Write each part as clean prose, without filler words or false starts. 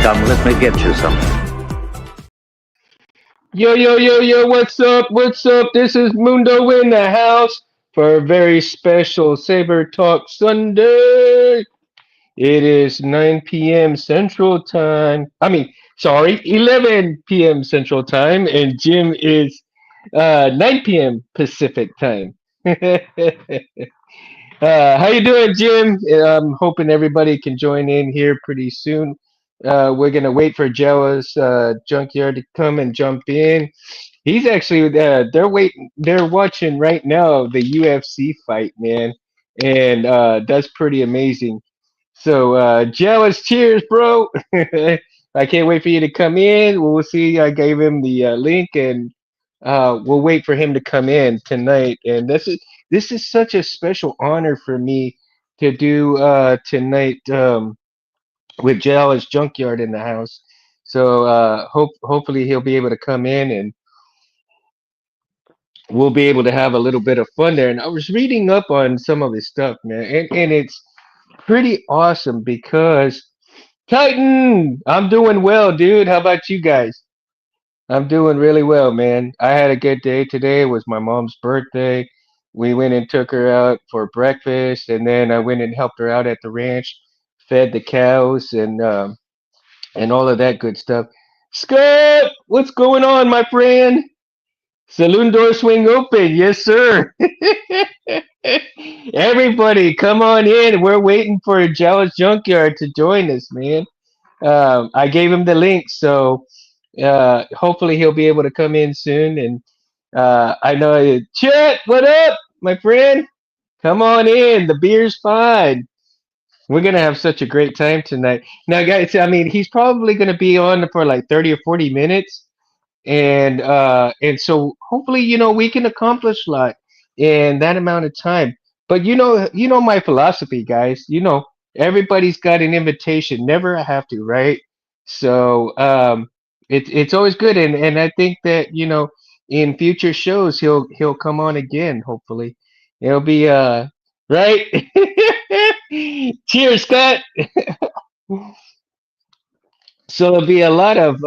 Come, let me get you some. Yo, yo, yo, yo, what's up? What's up? This is Mundo in the house for a very special Saber Talk Sunday. It is 9 p.m. Central Time. Sorry, 11 p.m. Central Time, and Jim is 9 p.m. Pacific Time. How you doing, Jim? I'm hoping everybody can join in here pretty soon. We're gonna wait for Jawa's Junkyard to come and jump in. He's actually they're waiting. They're watching right now the UFC fight, man, and that's pretty amazing. So, Jawas, cheers, bro! I can't wait for you to come in. We'll see. I gave him the link, and we'll wait for him to come in tonight. And this is such a special honor for me to do tonight with Jawas Junkyard in the house. So, hopefully he'll be able to come in and we'll be able to have a little bit of fun there. And I was reading up on some of his stuff, man, and it's pretty awesome because Titan, I'm doing well, dude. How about you guys? I'm doing really well, man. I had a good day today. It was my mom's birthday. We went and took her out for breakfast, and then I went and helped her out at the ranch, fed the cows, and all of that good stuff. Scott, what's going on, my friend? Saloon door swing open. Yes, sir. Everybody, come on in. We're waiting for Jealous Junkyard to join us, man. I gave him the link, so hopefully he'll be able to come in soon. And I know, Chet, what up, my friend? Come on in. The beer's fine. We're gonna have such a great time tonight. Now, guys, I mean, he's probably gonna be on for like 30 or 40 minutes, and so hopefully we can accomplish a lot in that amount of time. But you know my philosophy, guys. Everybody's got an invitation, never a have to, right? So it's always good, and I think that in future shows he'll come on again. Hopefully it'll be right. Cheers, Scott. So it'll be a lot of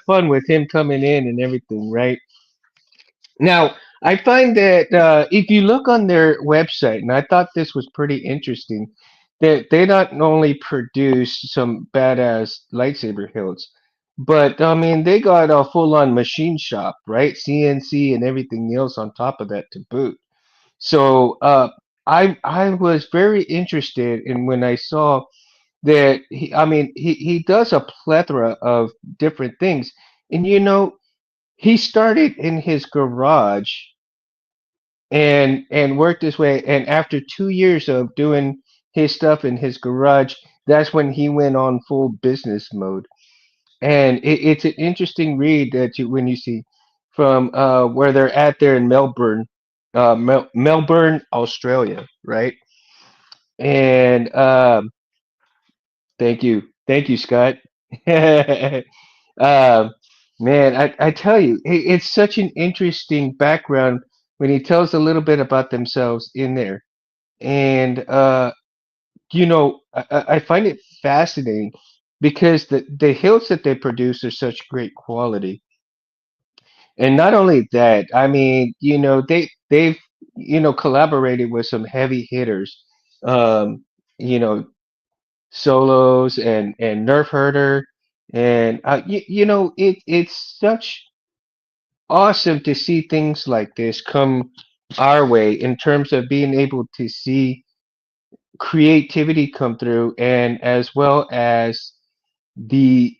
fun with him coming in and everything, right? Now, I find that if you look on their website, and I thought this was pretty interesting, that they not only produce some badass lightsaber hilts, but I mean they got a full-on machine shop, right? CNC and everything else on top of that to boot. So I was very interested in when I saw that I mean he does a plethora of different things, and he started in his garage and worked his way. And after 2 years of doing his stuff in his garage, that's when he went on full business mode. And it's an interesting read that when you see from where they're at there in Melbourne, Melbourne, Australia, right? And thank you, Scott. Um, Man, I tell you, it's such an interesting background when he tells a little bit about themselves in there. And I find it fascinating because the hills that they produce are such great quality. And not only that, I mean, they've collaborated with some heavy hitters, um, you know, solos and Nerf Herder, and it's such awesome to see things like this come our way in terms of being able to see creativity come through and as well as the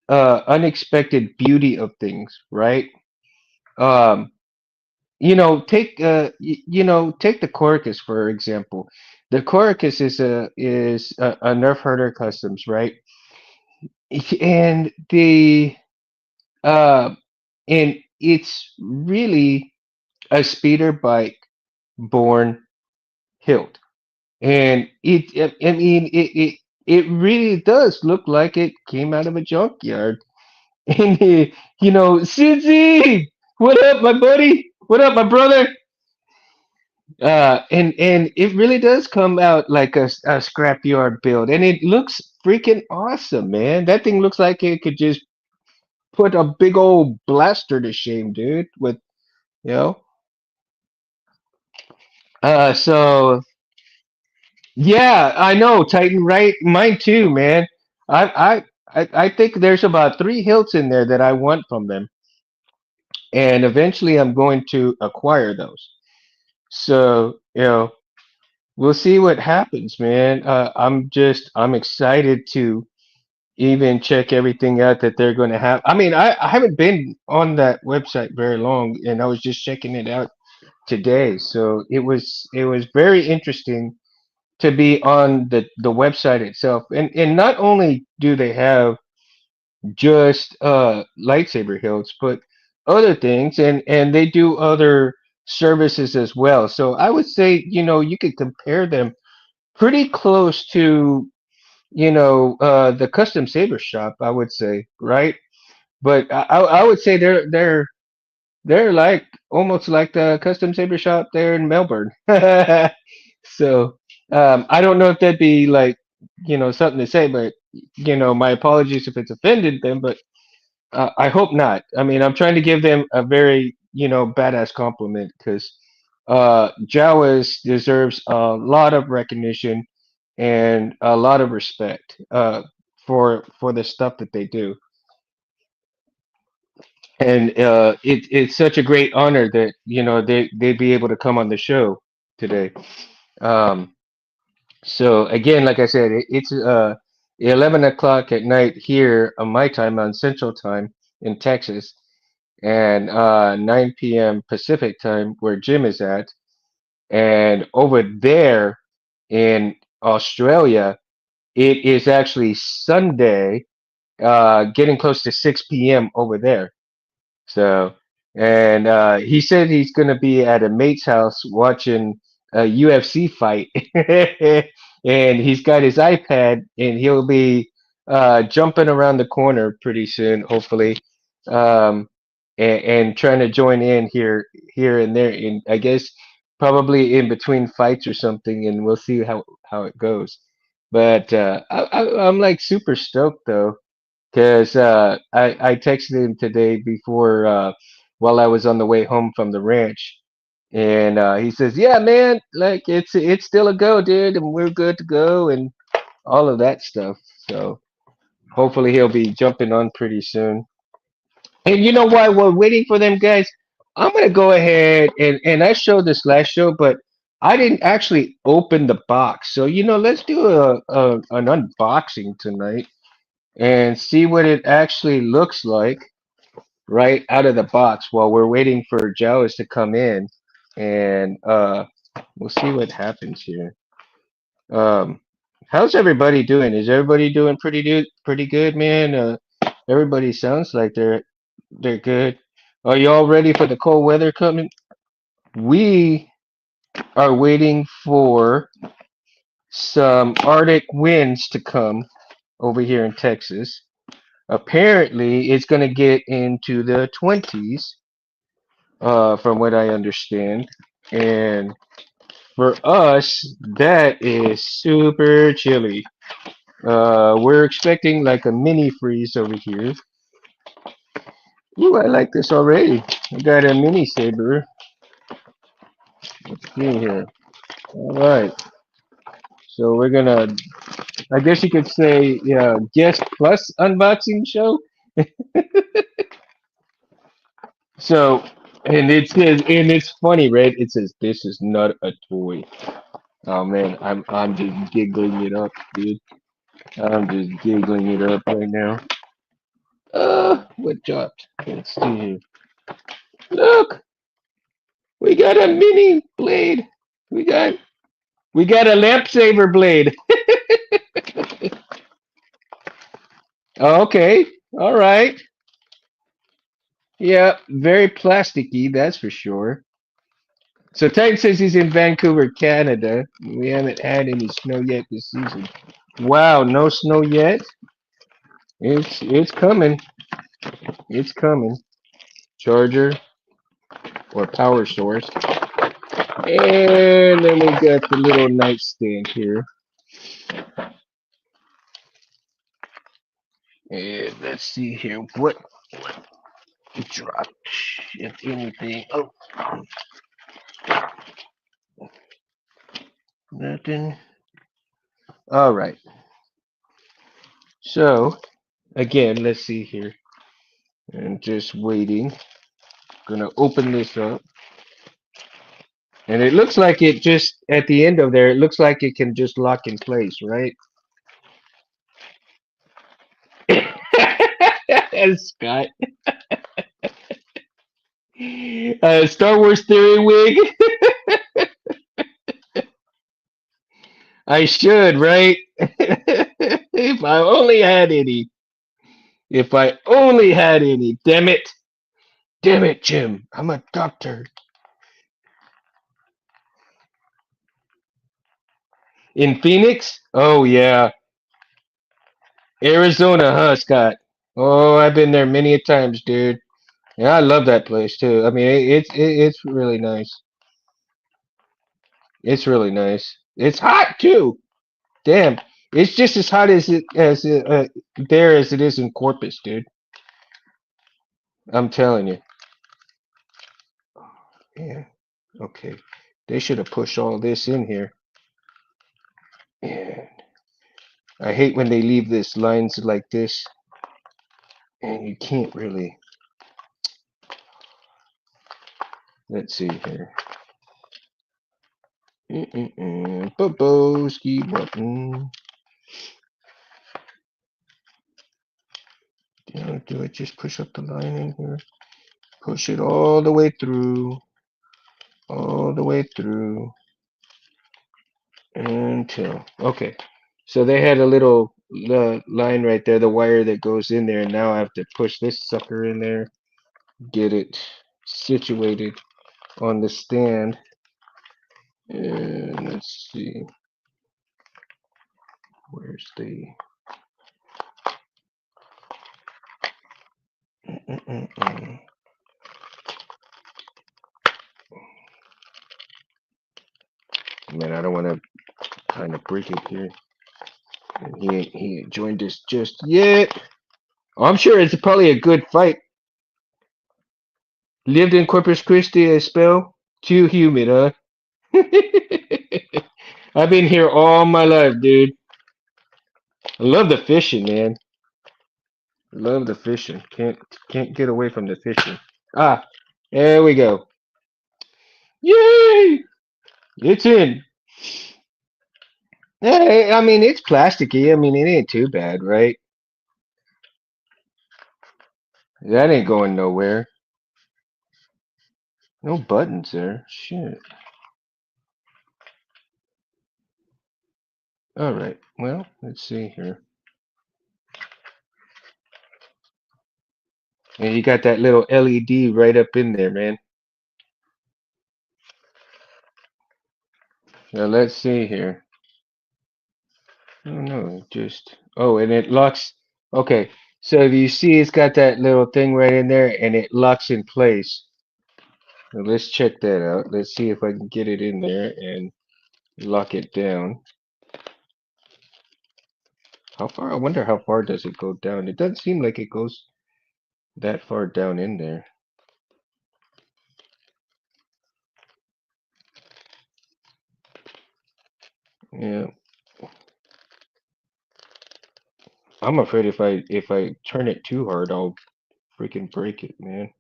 unexpected beauty of things, right? um take the Coricus for example. The Coricus is a Nerf Herder Customs, right? And the uh and it's really a speeder bike born hilt. And I mean, it really does look like it came out of a junkyard. And Susie, what up, my buddy? What up, my brother? And it really does come out like a scrapyard build, and it looks freaking awesome, man. That thing looks like it could just put a big old blaster to shame, dude. With you know, so yeah, I know Titan, right? Mine too, man. I think there's about three hilts in there that I want from them, and eventually I'm going to acquire those. So we'll see what happens, man. I'm excited to even check everything out that they're going to have. I mean, I haven't been on that website very long, and I was just checking it out today. So it was very interesting to be on the website itself, and not only do they have just lightsaber hilts, but other things, and they do other services as well. So I would say you could compare them pretty close to the custom saber shop, I would say, right? But I would say they're like almost like the custom saber shop there in Melbourne. So I don't know if that'd be like something to say, but my apologies if it's offended them, but I hope not. I mean, I'm trying to give them a very badass compliment because Jawas deserves a lot of recognition and a lot of respect for the stuff that they do, and it's such a great honor that they'd be able to come on the show today. Um, so again, like I said, it's 11 o'clock at night here on my time on Central Time in Texas, and 9 p.m. Pacific Time where Jim is at, and over there in Australia, it is actually Sunday, getting close to 6 p.m. over there. So, and he said he's going to be at a mate's house watching a UFC fight, and he's got his iPad, and he'll be jumping around the corner pretty soon, hopefully, um, and trying to join in here and there. And I guess probably in between fights or something, and we'll see how it goes. But I'm like super stoked though because I texted him today before while I was on the way home from the ranch, and he says, "Yeah, man, like it's still a go, dude, and we're good to go, and all of that stuff." So hopefully he'll be jumping on pretty soon. And you know while we're waiting for them guys, I'm gonna go ahead and I showed this last show, but I didn't actually open the box. So let's do an unboxing tonight and see what it actually looks like right out of the box while we're waiting for Jawas to come in, and we'll see what happens here. Um, how's everybody doing? Is everybody doing pretty good, man? Everybody sounds like they're good. Are you all ready for the cold weather coming? We are waiting for some Arctic winds to come over here in Texas. Apparently, it's going to get into the 20s, from what I understand. And for us, that is super chilly. We're expecting like a mini freeze over here. Ooh, I like this already. We got a mini saber. Let's see here. All right. So we're gonna, I guess you could say, yeah, guest plus unboxing show. So, and it says, and it's funny, right? It says this is not a toy. Oh man, I'm just giggling it up, dude. I'm just giggling it up right now. What dropped? Let's see here. Look, we got a mini blade. We got we got a lamp saber blade. Okay, all right. Yeah, very plasticky, that's for sure. So Titan says he's in Vancouver, Canada. We haven't had any snow yet this season. Wow, no snow yet. It's coming. It's coming. Charger or power source. And then we got the little nightstand here. And let's see here. What dropped, if anything? Oh, nothing. All right. So, again, let's see here. And just waiting. Gonna open this up. And it looks like it just, at the end of there, it looks like it can just lock in place, right? Scott. Star Wars Theory wig. I should, right? If I only had any. If I only had any. Damn it. Damn it, Jim. I'm a doctor. In Phoenix? Oh, yeah. Arizona, huh, Scott? Oh, I've been there many a times, dude. Yeah, I love that place too. I mean, it's really nice. It's really nice. It's hot too. Damn, it's just as hot as there as it is in Corpus, dude. I'm telling you. Yeah. Okay. They should have pushed all this in here. Yeah. I hate when they leave this lines like this, and you can't really. Let's see here. Boboski button. Do I just push up the line in here? Push it all the way through. All the way through. Until. Okay. So they had a little line right there, the wire that goes in there, and now I have to push this sucker in there, get it situated on the stand. And let's see. Where's the. Mm-mm-mm. Man, I don't want to kind of break it here. And he ain't joined us just yet. Oh, I'm sure it's probably a good fight. Lived in Corpus Christi a spell. Too humid, huh? I've been here all my life, dude. I love the fishing, man. Love the fishing. Can't get away from the fishing. Ah, there we go. Yay! It's in. I mean, it's plasticky. I mean, it ain't too bad, right? That ain't going nowhere. No buttons there. Shit. All right. Well, let's see here. And you got that little LED right up in there, man. Now let's see here. Oh no, just and it locks. Okay, so if you see, it's got that little thing right in there, and it locks in place. So let's check that out. Let's see if I can get it in there and lock it down. How far? I wonder how far does it go down? It doesn't seem like it goes that far down in there. Yeah, I'm afraid if I turn it too hard, I'll freaking break it, man.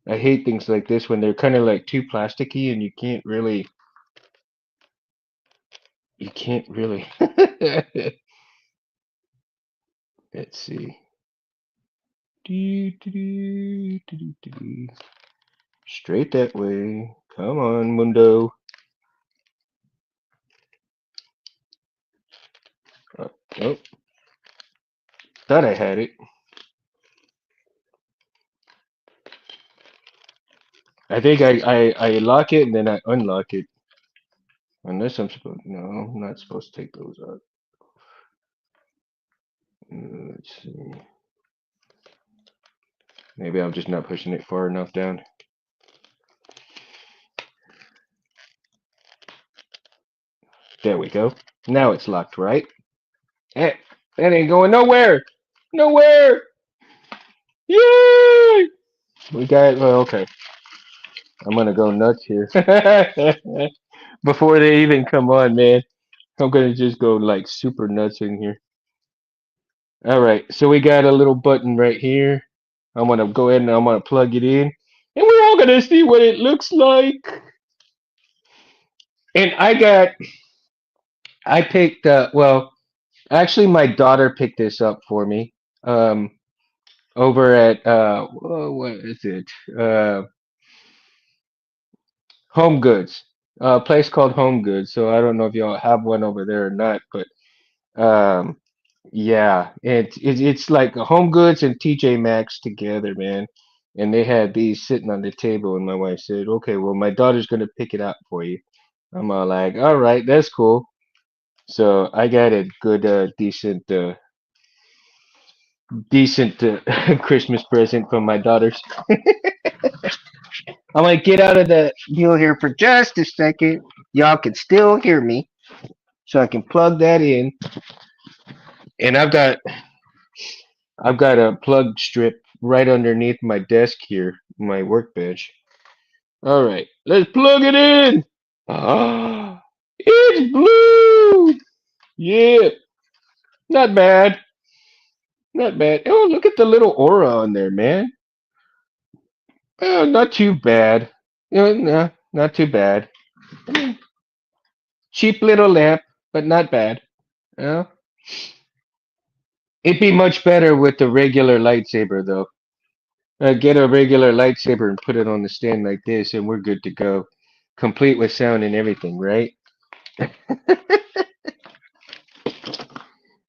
I hate things like this when they're kind of like too plasticky and you can't really. Let's see. Straight that way. Come on, Mundo. Oh, thought I had it. I think I lock it and then I unlock it. Unless I'm supposed. No, I'm not supposed to take those out. Let's see. Maybe I'm just not pushing it far enough down. There we go. Now it's locked, right? Eh, that ain't going nowhere. Nowhere. Yay! We got. Well, okay. I'm gonna go nuts here. Before they even come on, man. I'm gonna just go like super nuts in here. All right. So we got a little button right here. I'm gonna go ahead and I'm gonna plug it in, and we're all gonna see what it looks like. And I picked. Well, actually, my daughter picked this up for me. Um, over at what is it? Uh, Home Goods, a place called Home Goods. So I don't know if y'all have one over there or not, but um, yeah, it's like Home Goods and TJ Maxx together, man. And they had these sitting on the table, and my wife said, "Okay, well, my daughter's gonna pick it up for you." I'm all like, "All right, that's cool." So I got a good, decent Christmas present from my daughters. I'm gonna get out of the deal here for just a second. Y'all can still hear me, so I can plug that in. And I've got a plug strip right underneath my desk here, my workbench. All right, let's plug it in. Ah, it's blue. Yeah, not bad, not bad. Oh, look at the little aura on there, man. Oh, not too bad. No, not too bad. I mean, cheap little lamp, but not bad. Yeah. It'd be much better with the regular lightsaber, though. Get a regular lightsaber and put it on the stand like this, and we're good to go. Complete with sound and everything, right?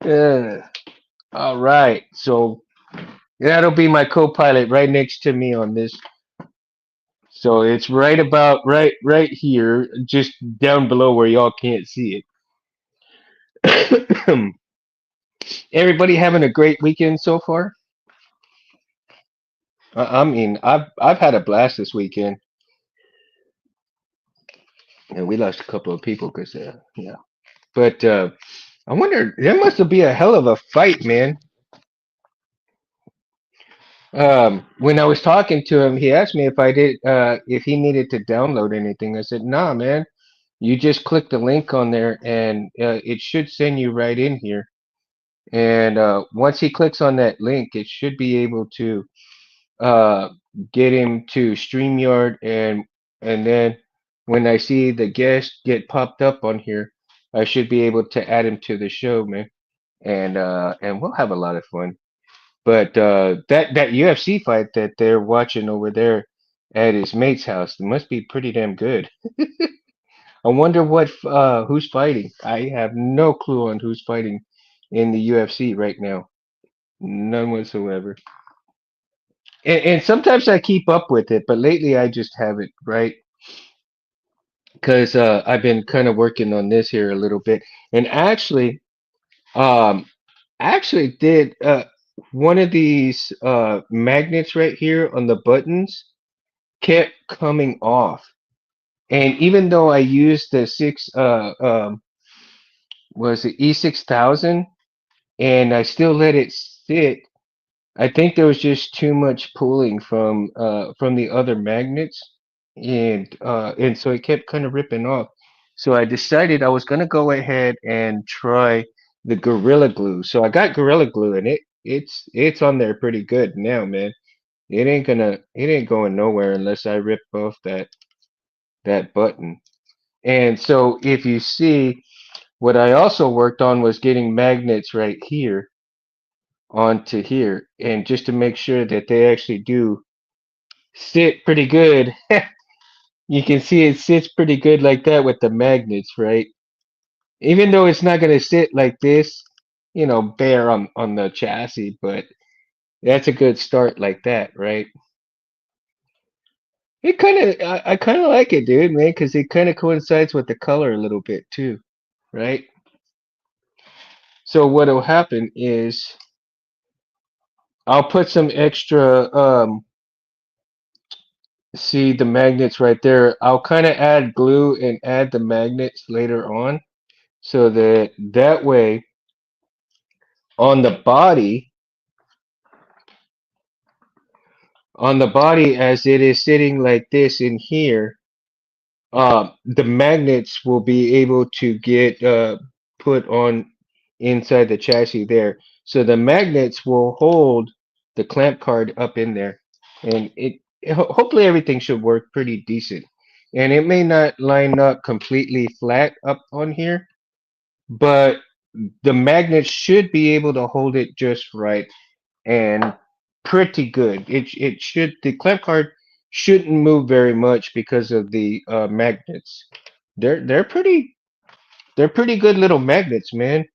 Uh, all right. So that'll be my co-pilot right next to me on this. So it's right about right here, just down below where y'all can't see it. Everybody having a great weekend so far? I mean, I've had a blast this weekend, and we lost a couple of people because yeah. But I wonder, there must be a hell of a fight, man. When I was talking to him, he asked me if he needed to download anything. I said, nah, man. You just click the link on there, and it should send you right in here. And once he clicks on that link, it should be able to uh, get him to StreamYard, and then when I see the guest get popped up on here, I should be able to add him to the show, man. And we'll have a lot of fun. But that UFC fight that they're watching over there at his mate's house must be pretty damn good. I wonder who's fighting. I have no clue on who's fighting in the UFC right now. None whatsoever. And sometimes I keep up with it, but lately I just haven't, right? Because I've been kind of working on this here a little bit, and um, actually did one of these magnets right here on the buttons kept coming off. And even though I used the was it E6000, and I still let it sit, I think there was just too much pulling from the other magnets, and so it kept kind of ripping off. So I decided I was gonna go ahead and try the Gorilla Glue. So I got Gorilla Glue, and it's on there pretty good now, man. It ain't going nowhere unless I rip off that button. And so if you see, what I also worked on was getting magnets right here onto here, and just to make sure that they actually do sit pretty good. You can see it sits pretty good like that with the magnets, right? Even though it's not going to sit like this, bare on the chassis, but that's a good start like that, right? I kind of like it, dude, man, because it kind of coincides with the color a little bit too, right? So what'll happen is I'll put some extra, see the magnets right there. I'll kind of add glue and add the magnets later on. so that that way on the body, on the body as it is sitting like this in here, the magnets will be able to get put on inside the chassis there. So the magnets will hold the clamp card up in there, and hopefully everything should work pretty decent. And it may not line up completely flat up on here, but the magnets should be able to hold it just right and pretty good. It should the clamp card shouldn't move very much because of the magnets. They're pretty good little magnets, man,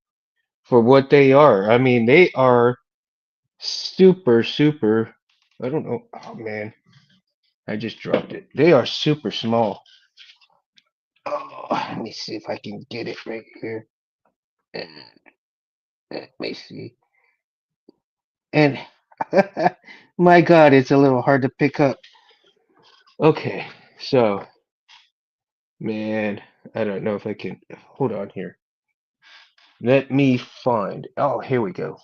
for what they are. I mean, they are super. I don't know. Oh man, I just dropped it. They are super small. Oh, let me see if I can get it right here. And let me see. And my God, it's a little hard to pick up. Okay, so man, I don't know if I can hold on here. Let me find. Oh, here we go.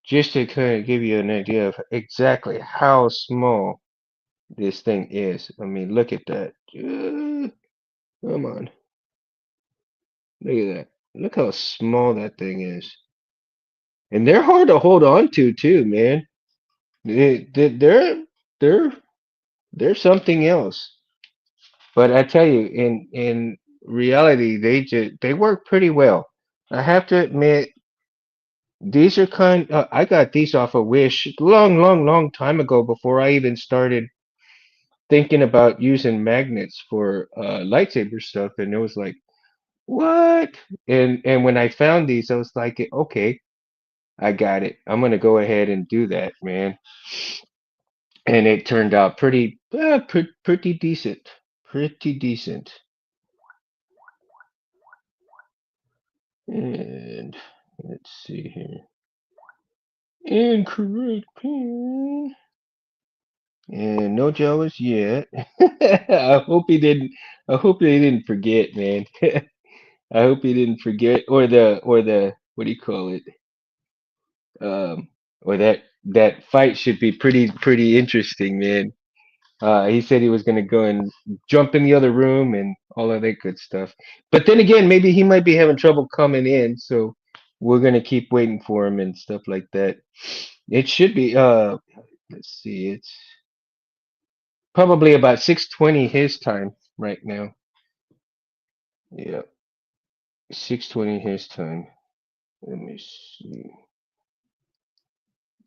Just to kind of give you an idea of exactly how small this thing is. I mean, look at that. Come on. Look at that. Look how small that thing is. And they're hard to hold on to too, man. They're they're they're something else. But I tell you, in reality, they work pretty well. I have to admit, these are kind. I got these off of Wish long time ago before I even started thinking about using magnets for lightsaber stuff, and it was like, what? And when I found these, I was like, okay, I got it. I'm gonna go ahead and do that, man. And it turned out pretty decent, pretty decent. And let's see here. Incorrect pin. And no Jawas yet. I hope he didn't. I hope they didn't forget, man. I hope he didn't forget, or the what do you call it? Um, or that fight should be pretty interesting, man. He said he was gonna go and jump in the other room and all of that good stuff. But then again, maybe he might be having trouble coming in, so we're gonna keep waiting for him and stuff like that. It should be. Let's see. It's probably about 6:20 his time right now. Yeah, 6:20 his time. Let me see.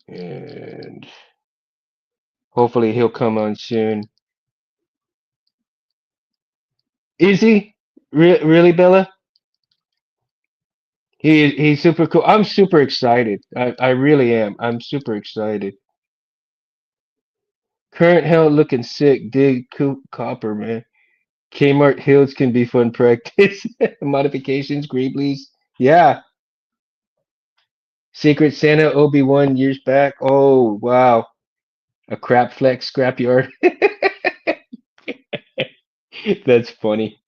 And hopefully he'll come on soon. Is he? Really, Bella? He's super cool. I'm super excited. I really am. I'm super excited. Current hell looking sick. Dig copper, man. Kmart Hills can be fun practice. Modifications, Greeblies. Yeah. Secret Santa Obi-Wan years back. Oh, wow. A crap flex scrapyard. That's funny.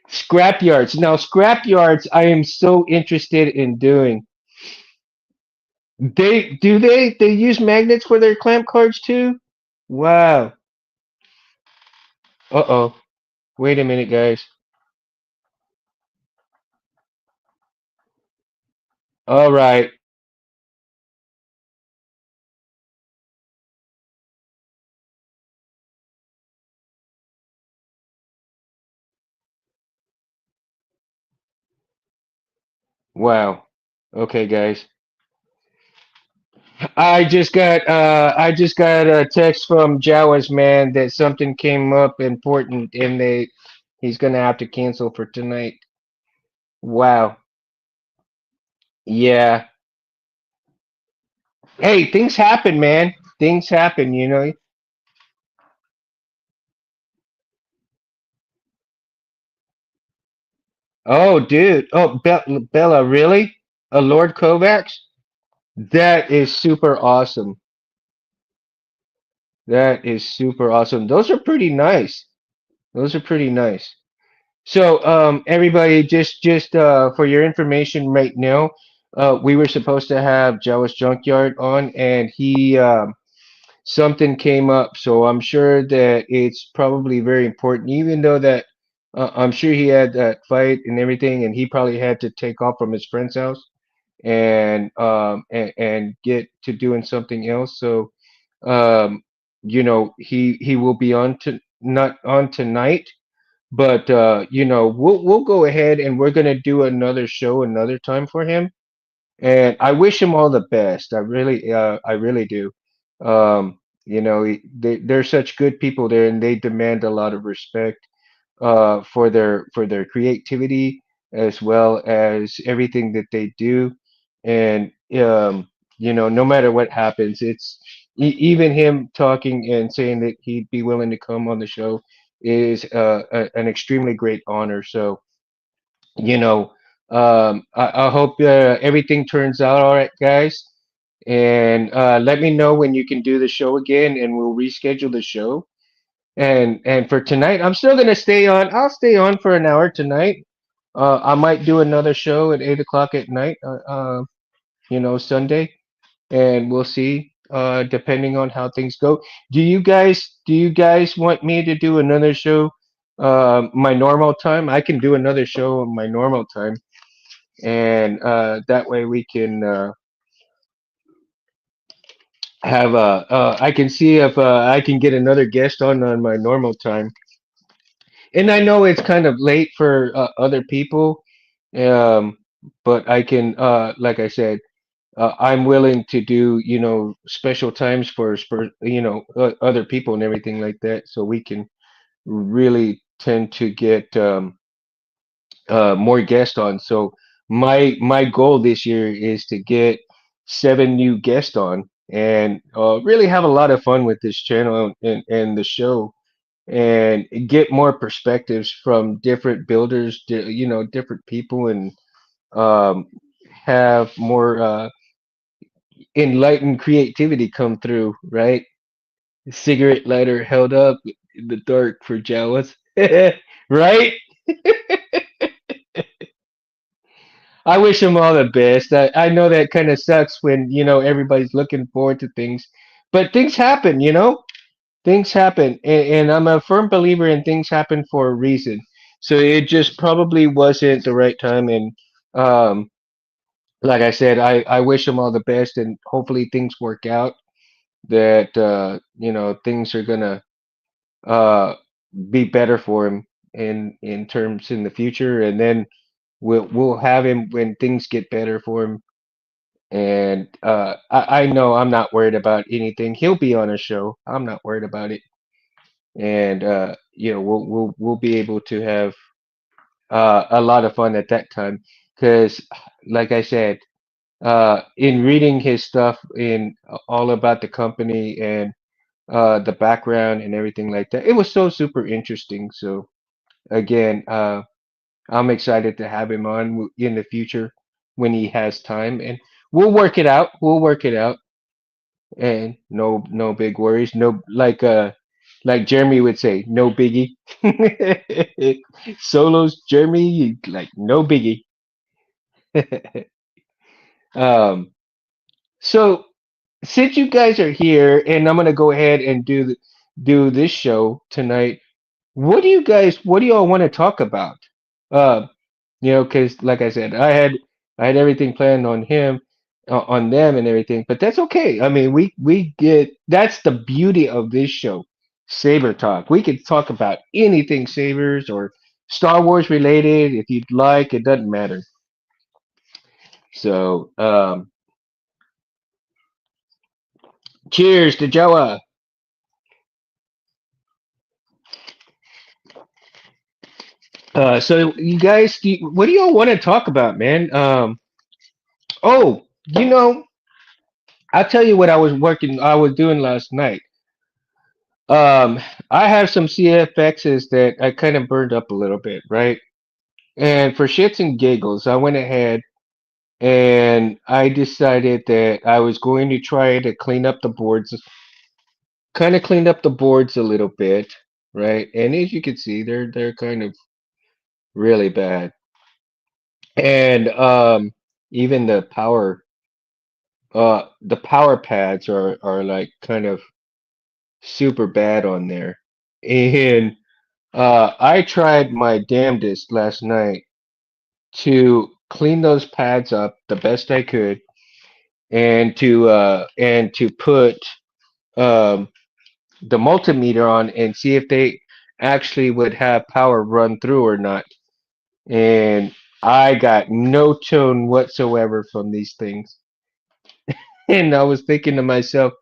Scrapyards. Now, scrapyards, I am so interested in doing. They use magnets for their clamp cards too? Wow. Uh-oh. Wait a minute, guys. All right. Wow. Okay, guys. I just got a text from Jawa's man that something came up important and he's gonna have to cancel for tonight. Wow. Yeah. Hey, things happen, man. Things happen, you know. Oh, dude. Oh, Bella, really? A Lord Kovacs? That is super awesome. That is super awesome. Those are pretty nice. Those are pretty nice. So, everybody, just for your information right now, we were supposed to have Jawa's Junkyard on, and he something came up. So I'm sure that it's probably very important, even though that I'm sure he had that fight and everything, and he probably had to take off from his friend's house and get to doing something else. So, um, he will be on to not on tonight, but we'll go ahead and we're gonna do another show another time for him. And I wish him all the best. I really do. They're such good people there, and they demand a lot of respect for their creativity as well as everything that they do. And no matter what happens, it's even him talking and saying that he'd be willing to come on the show is an extremely great honor. So you know, I hope everything turns out all right, guys. And let me know when you can do the show again, and we'll reschedule the show. And for tonight, I'm still gonna stay on. I'll stay on for an hour tonight. I might do another show at 8 o'clock at night. Sunday, and we'll see. Depending on how things go. Do you guys want me to do another show? My normal time. I can do another show on my normal time, and that way we can have I can see if I can get another guest on my normal time. And I know it's kind of late for other people, um, but I can, like I said, I'm willing to do special times for other people and everything like that, so we can really tend to get more guests on. So my goal this year is to get 7 new guests on and really have a lot of fun with this channel and the show and get more perspectives from different builders, different people, and um, have more enlightened creativity come through, right? Cigarette lighter held up in the dark for Jawas, right? I wish them all the best. I know that kind of sucks when, everybody's looking forward to things, but things happen, things happen. And I'm a firm believer in things happen for a reason. So it just probably wasn't the right time. And um, like I said, I wish them all the best and hopefully things work out that, things are going to uh, be better for him in terms in the future. And then we'll have him when things get better for him. And I know I'm not worried about anything. He'll be on a show. I'm not worried about it. And we'll be able to have a lot of fun at that time. Because, like I said, in reading his stuff in all about the company and the background and everything like that, it was so super interesting. So again, I'm excited to have him on in the future when he has time, and we'll work it out. We'll work it out, and no big worries. No, like Jeremy would say, no biggie. Solos, Jeremy, like no biggie. um, so since you guys are here, and I'm gonna go ahead and do this show tonight. What do y'all want to talk about? Uh, because like I said, I had everything planned on him, on them and everything, but that's okay. I mean, we get that's the beauty of this show, Saber Talk. We can talk about anything Sabers or Star Wars related if you'd like. It doesn't matter. So, cheers to Jawa. So you guys, what do y'all want to talk about, man? Oh, I'll tell you what I was doing last night. Um, I have some CFXs that I kind of burned up a little bit, right? And for shits and giggles, I went ahead and I decided that I was going to try to clean up the boards, kind of cleaned up the boards a little bit. right? And as you can see, they're kind of really bad. And even the power pads are like kind of super bad on there. And I tried my damnedest last night to clean those pads up the best I could, and to put um, the multimeter on and see if they actually would have power run through or not. And I got no tone whatsoever from these things. And I was thinking to myself,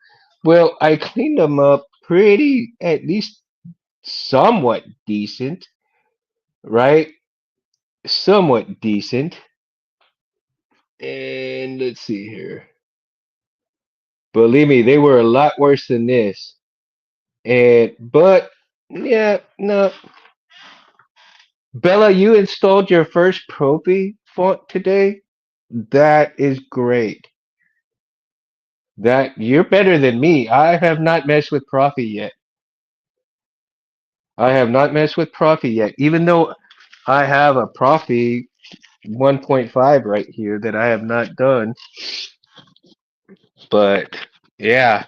well, I cleaned them up pretty, at least somewhat decent, right? Somewhat decent. And let's see here. Believe me, they were a lot worse than this. And but yeah, no. Bella, you installed your first Profi font today. That is great. That you're better than me. I have not messed with Profi yet. I have not messed with Profi yet, even though I have a Profi 1.5 right here that I have not done. But yeah,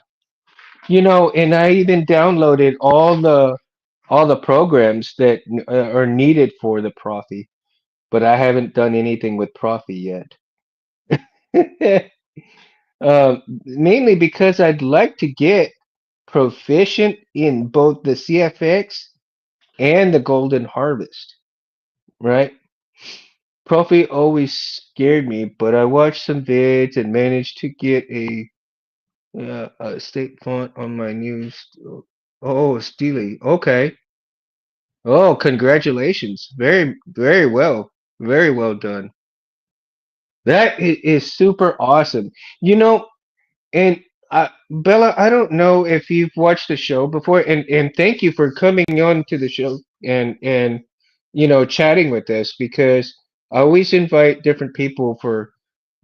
and I even downloaded all the programs that are needed for the Profi, but I haven't done anything with Profi yet. Mainly because I'd like to get proficient in both the CFX and the Golden Harvest, right? Profi always scared me, but I watched some vids and managed to get a state font on my new. Oh, Steely. Okay. Oh, congratulations. Very, very well. Very well done. That is super awesome. You know, and Bella, I don't know if you've watched the show before, and thank you for coming on to the show and chatting with us, because I always invite different people for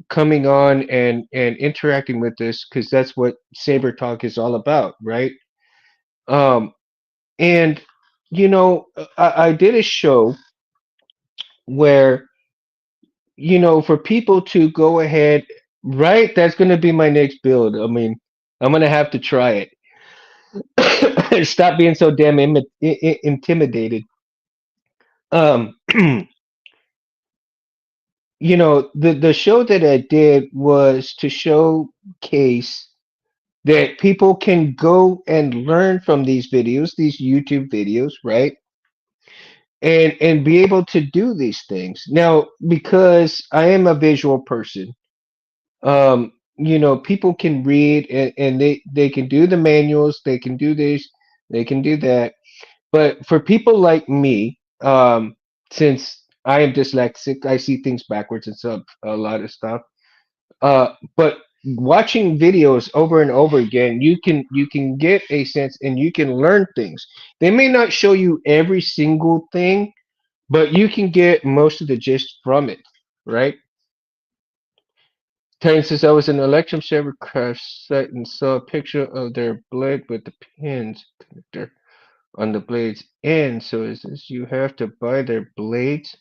coming on and interacting with us, because that's what Saber Talk is all about, right? Um, and I did a show where for people to go ahead, right? That's going to be my next build. I mean, I'm going to have to try it. Stop being so damn intimidated. Um, the show that I did was to showcase that people can go and learn from these videos, these YouTube videos, right? And be able to do these things. Now, because I am a visual person, people can read, and they can do the manuals, they can do this, they can do that. But for people like me, since I am dyslexic, I see things backwards and stuff, a lot of stuff. But watching videos over and over again, you can get a sense and you can learn things. They may not show you every single thing, but you can get most of the gist from it, right? Karen says I was in an election server crash site and saw a picture of their blade with the pins connector on the blade's end. So is this you have to buy their blades?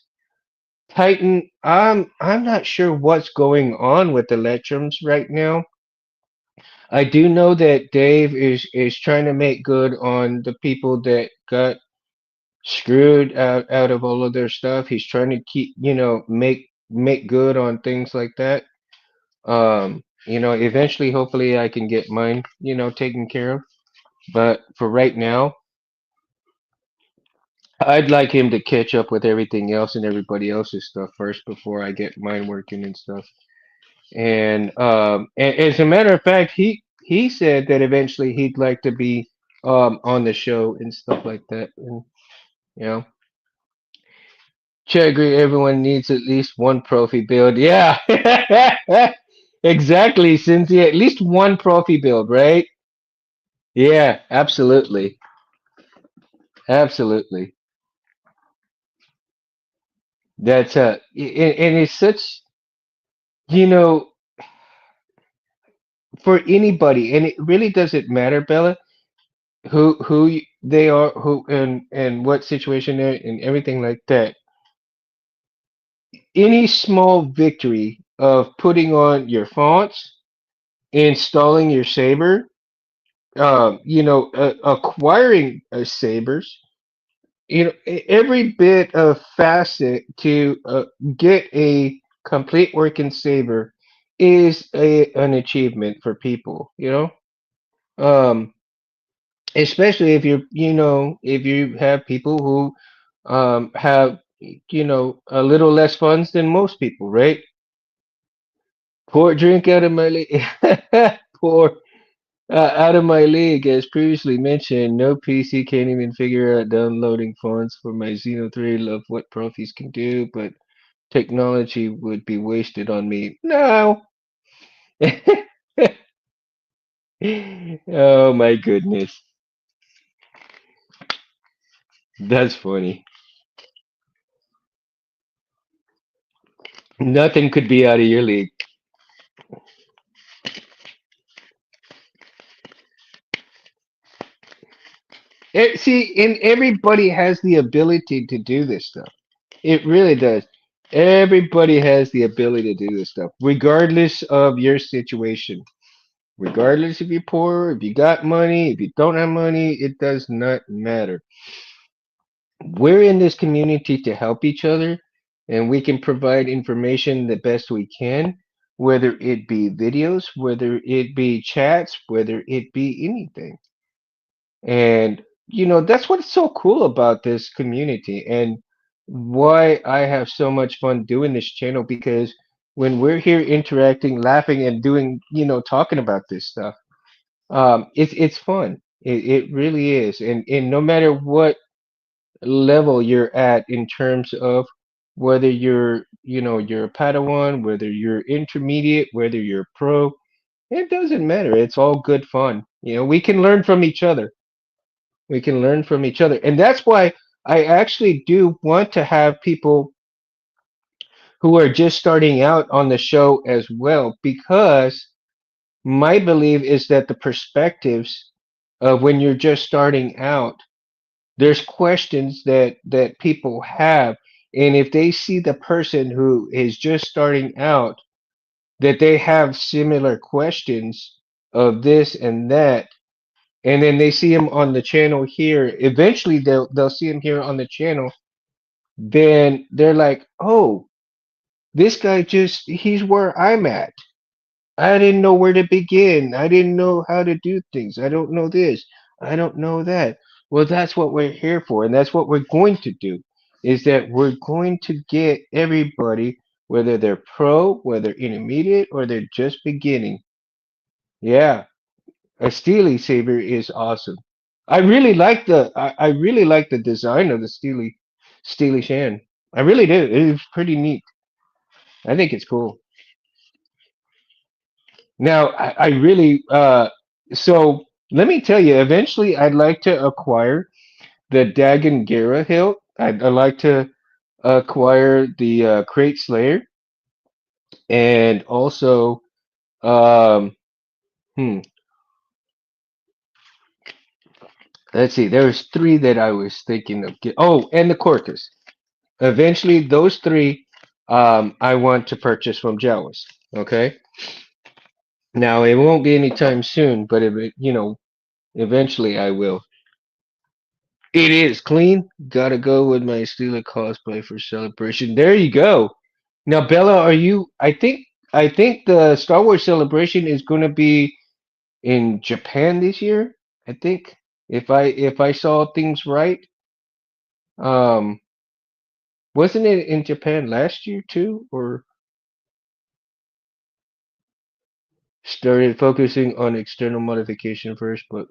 Titan, I'm not sure what's going on with electrums right now. I do know that Dave is trying to make good on the people that got screwed out of all of their stuff. He's trying to keep, make good on things like that. Eventually, hopefully, I can get mine, taken care of. But for right now, I'd like him to catch up with everything else and everybody else's stuff first before I get mine working and stuff. And as a matter of fact, he said that eventually he'd like to be on the show and stuff like that. And you know, I agree. Everyone needs at least one Profi build. Yeah, exactly, Cynthia. At least one Profi build, right? Yeah, absolutely. Absolutely. That's and it's such, you know, for anybody, and it really doesn't matter, Bella. they are, who and what situation they're and everything like that. Any small victory of putting on your fonts, installing your saber, acquiring sabers, every bit of facet to get a complete working saber is an achievement for people, um, especially if if you have people who have a little less funds than most people, right? Pour drink out of my league. Pour out of my league, as previously mentioned. No PC can't even figure out downloading fonts for my Xeno 3. Love what profis can do, but technology would be wasted on me. No. Oh my goodness, that's funny. Nothing could be out of your league. See, and everybody has the ability to do this stuff. It really does. Everybody has the ability to do this stuff, regardless of your situation. Regardless if you're poor, if you got money, if you don't have money, it does not matter. We're in this community to help each other, and we can provide information the best we can, whether it be videos, whether it be chats, whether it be anything. And that's what's so cool about this community and why I have so much fun doing this channel, because when we're here interacting, laughing, and doing, talking about this stuff, it's fun. It really is. And no matter what level you're at in terms of whether you're a Padawan, whether you're intermediate, whether you're pro, it doesn't matter. It's all good fun. We can learn from each other. We can learn from each other. And that's why I actually do want to have people who are just starting out on the show as well, because my belief is that the perspectives of when you're just starting out, there's questions that people have, and if they see the person who is just starting out, that they have similar questions of this and that, and then they see him on the channel here, eventually they'll see him here on the channel, then they're like, oh, this guy just he's where I'm at. I didn't know where to begin. I didn't know how to do things. I don't know this. I don't know that. Well, that's what we're here for, and that's what we're going to do. Is that we're going to get everybody, whether they're pro, whether intermediate, or they're just beginning. Yeah, a Steely Saber is awesome. I really like the design of the Steely Shan. I really do. It is pretty neat. I think it's cool. Now, I really so let me tell you, eventually I'd like to acquire the Dagon Gera hilt. I'd like to acquire the Crate Slayer, and also um hmm, let's see, there was three that I was thinking of oh, and the Corcus. Eventually those three I want to purchase from Jawas. Okay. Now it won't be anytime soon, but eventually I will. It is clean. Gotta go with my Steeler cosplay for celebration. There you go. Now, Bella, are you? I think the Star Wars celebration is going to be in Japan this year. I think if I saw things right, um, wasn't it in Japan last year too, or started focusing on external modification first, but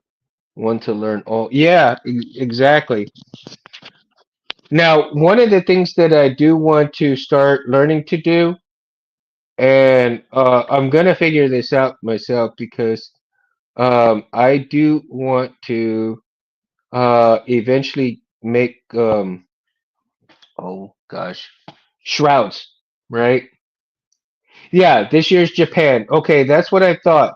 want to learn all? Yeah, exactly. Now, one of the things that I do want to start learning to do, and I'm gonna figure this out myself, because I do want to eventually make oh gosh, shrouds, right? Yeah, this year's Japan. Okay, that's what I thought.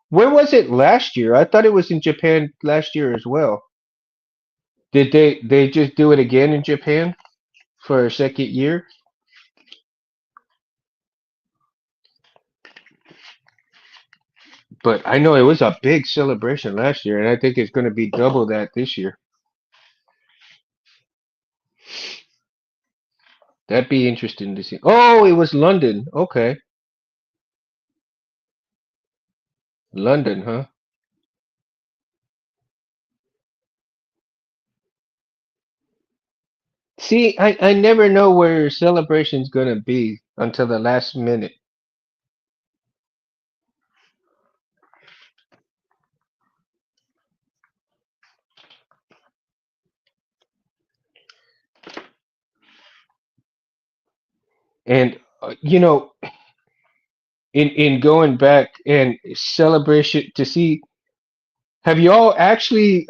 Where was it last year? I thought it was in Japan last year as well. Did they just do it again in Japan for a second year? But I know it was a big celebration last year, and I think it's going to be double that this year. That'd be interesting to see. Oh, it was London. Okay, London, huh? See, I never know where celebration's going to be until the last minute. And in going back and celebration to see, have you all actually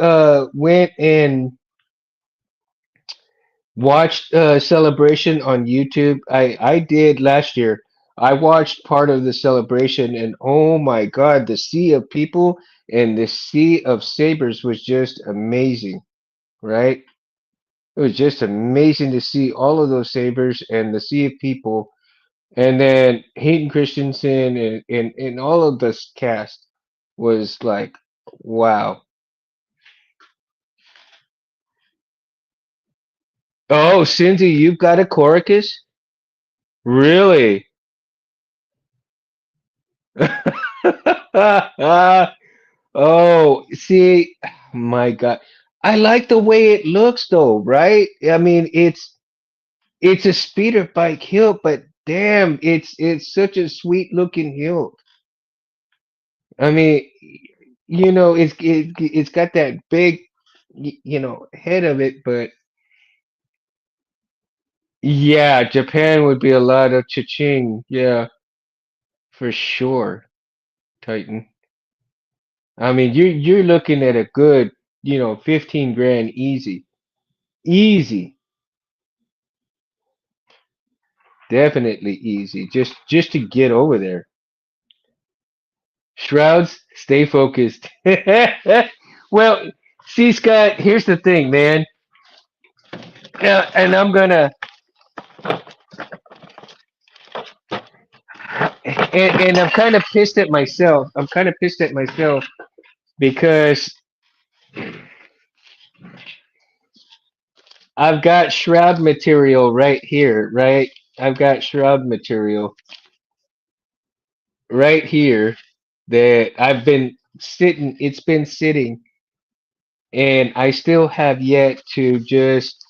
went and watched celebration on YouTube? I did last year. I watched part of the celebration, and oh my God, the sea of people and the sea of sabers was just amazing, right? It was just amazing to see all of those sabers and the sea of people, and then Hayden Christensen and all of this cast was like, wow. Oh, Cindy, you've got a Coracus? Really? Oh, see, my God. I like the way it looks though, right? I mean, it's a speeder bike hilt, but damn, it's such a sweet looking hilt. I mean, it's got that big head of it, but yeah, Japan would be a lot of cha-ching. Yeah, for sure, Titan. I mean, you're looking at a good, 15 grand easy. Easy. Definitely easy. Just to get over there. Shrouds, stay focused. Well, see, Scott, here's the thing, man. And and I'm kind of pissed at myself. I'm kind of pissed at myself because I've got shroud material right here, right? I've got shroud material right here that I've been sitting, it's been sitting, and I still have yet to just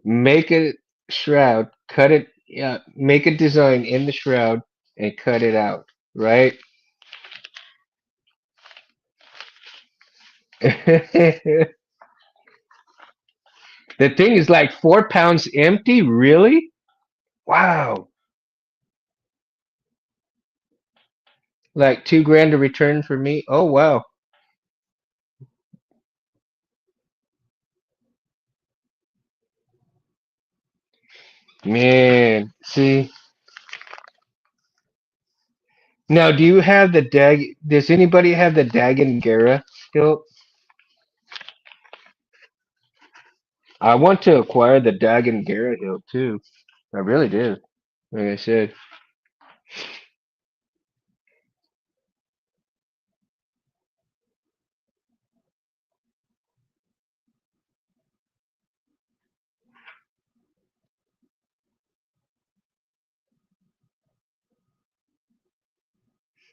make a shroud, cut it, make a design in the shroud and cut it out, right? The thing is like 4 pounds empty, really? Wow. Like 2 grand to return for me? Oh, wow. Man, see. Now, do you have the does anybody have the Dagon Gera still? I want to acquire the Dagon Gera hilt too. I really do. Like I said.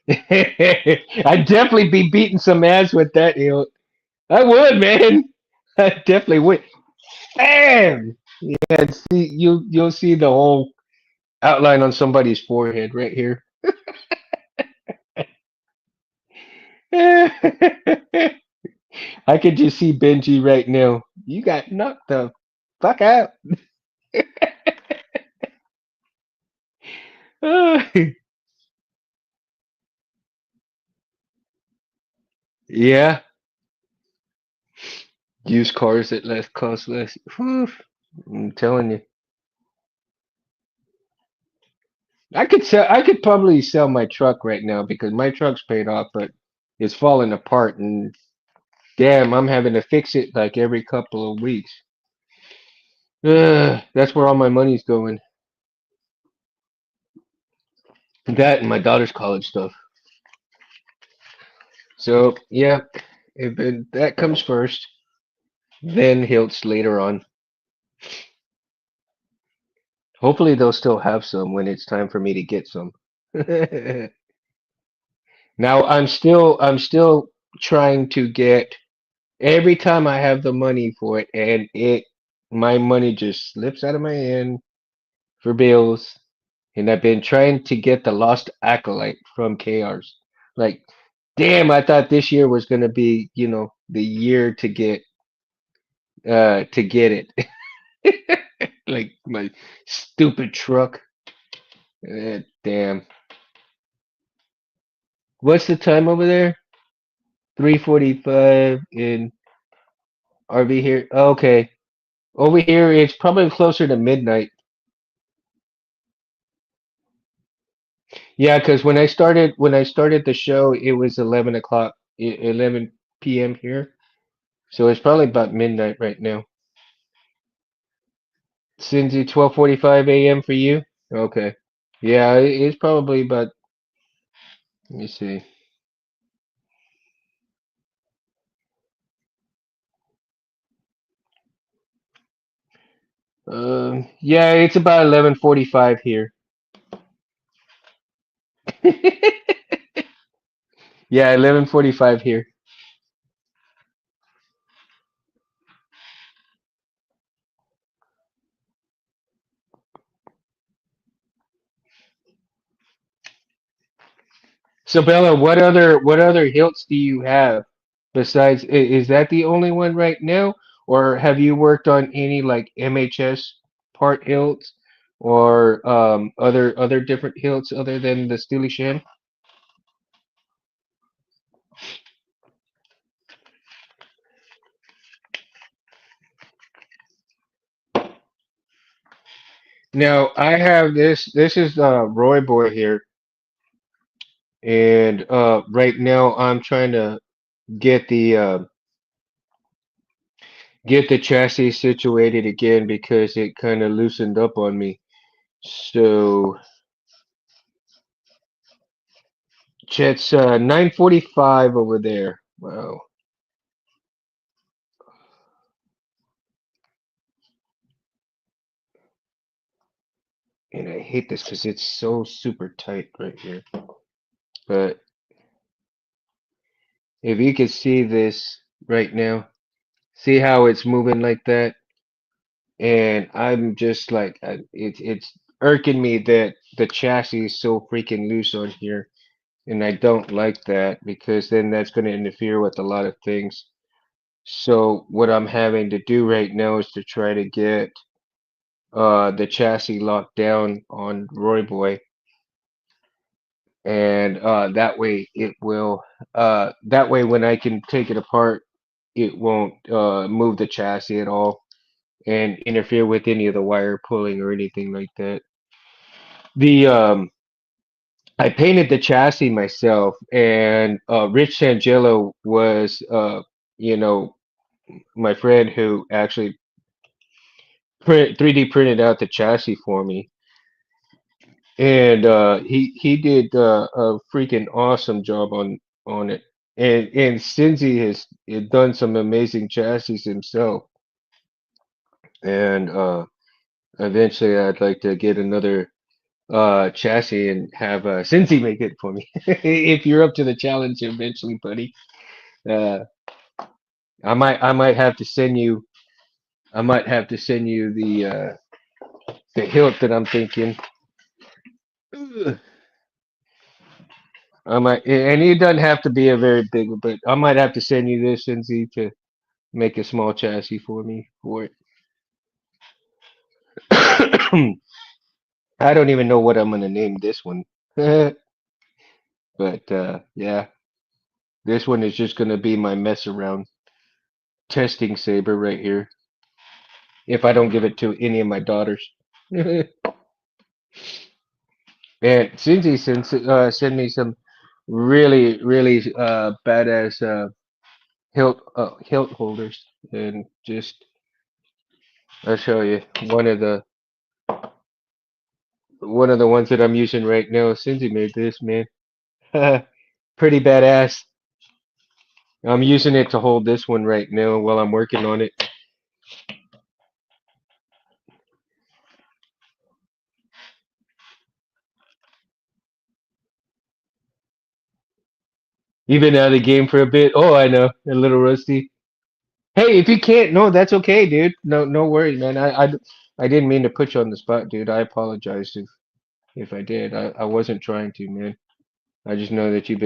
I'd definitely be beating some ass with that hilt. I would, man. I definitely would. Bam! Yeah, see, you'll see the whole outline on somebody's forehead right here. I could just see Benji right now. You got knocked the fuck out. Yeah, used cars that less cost less. Whew, I'm telling you, I could probably sell my truck right now because my truck's paid off. But It's falling apart, and damn, I'm having to fix it like every couple of weeks. That's where all my money's going. That and my daughter's college stuff. So yeah, that comes first, then Hilts later on. Hopefully they'll still have some when it's time for me to get some. Now I'm still trying to get every time I have the money for it, and it my money just slips out of my hand for bills. And I've been trying to get the Lost Acolyte from KR's. Like, damn, I thought this year was gonna be, the year to get it. Like my stupid truck. Damn. What's the time over there? 3:45 in RV here. Okay. Over here it's probably closer to midnight. Yeah, because when I started the show, it was 11 o'clock, 11 p.m. here. So it's probably about midnight right now. Cindy, 12:45 a.m. for you? Okay. Yeah, it's probably about. Let me see. Yeah, it's about 11:45 here. Yeah, 11:45 here. So Bella, what other hilts do you have besides? Is that the only one right now, or have you worked on any like MHS part hilts or other different hilts other than the Steely Sham? Now I have this. This is Roy Boy here, and right now I'm trying to get the uh, get the chassis situated again because it kind of loosened up on me. So Chet's 9:45 over there. Wow. And I hate this because it's so super tight right here. But if you could see this right now, see how it's moving like that? And I'm just like, it's irking me that the chassis is so freaking loose on here. And I don't like that because then that's going to interfere with a lot of things. So what I'm having to do right now is to try to get the chassis locked down on Roy Boy, and that way when I can take it apart, it won't move the chassis at all and interfere with any of the wire pulling or anything like that. The I painted the chassis myself, and Rich Sangello was you know my friend who actually 3D printed out the chassis for me, and he did a freaking awesome job on it. And Cincy has done some amazing chassis himself, and eventually I'd like to get another chassis and have Cincy make it for me. If you're up to the challenge eventually, buddy. uh, I might have to send you. I might have to send you the hilt that I'm thinking. Ugh. I might, and it doesn't have to be a very big one, but I might have to send you this, Cincy, to make a small chassis for me for it. I don't even know what I'm gonna name this one. But yeah, this one is just gonna be my mess around testing saber right here. If I don't give it to any of my daughters. And Cindy sent me some. really, really badass hilt holders, and just I'll show you one of the ones that I'm using right now. Cindy made this, man. Pretty badass. I'm using it to hold this one right now while I'm working on it. You've been out of the game for a bit. Oh, I know, a little rusty. Hey, if you can't, no, that's okay, dude. No, no worries, man. I didn't mean to put you on the spot, dude. I apologize if I did. I wasn't trying to, man. I just know that you've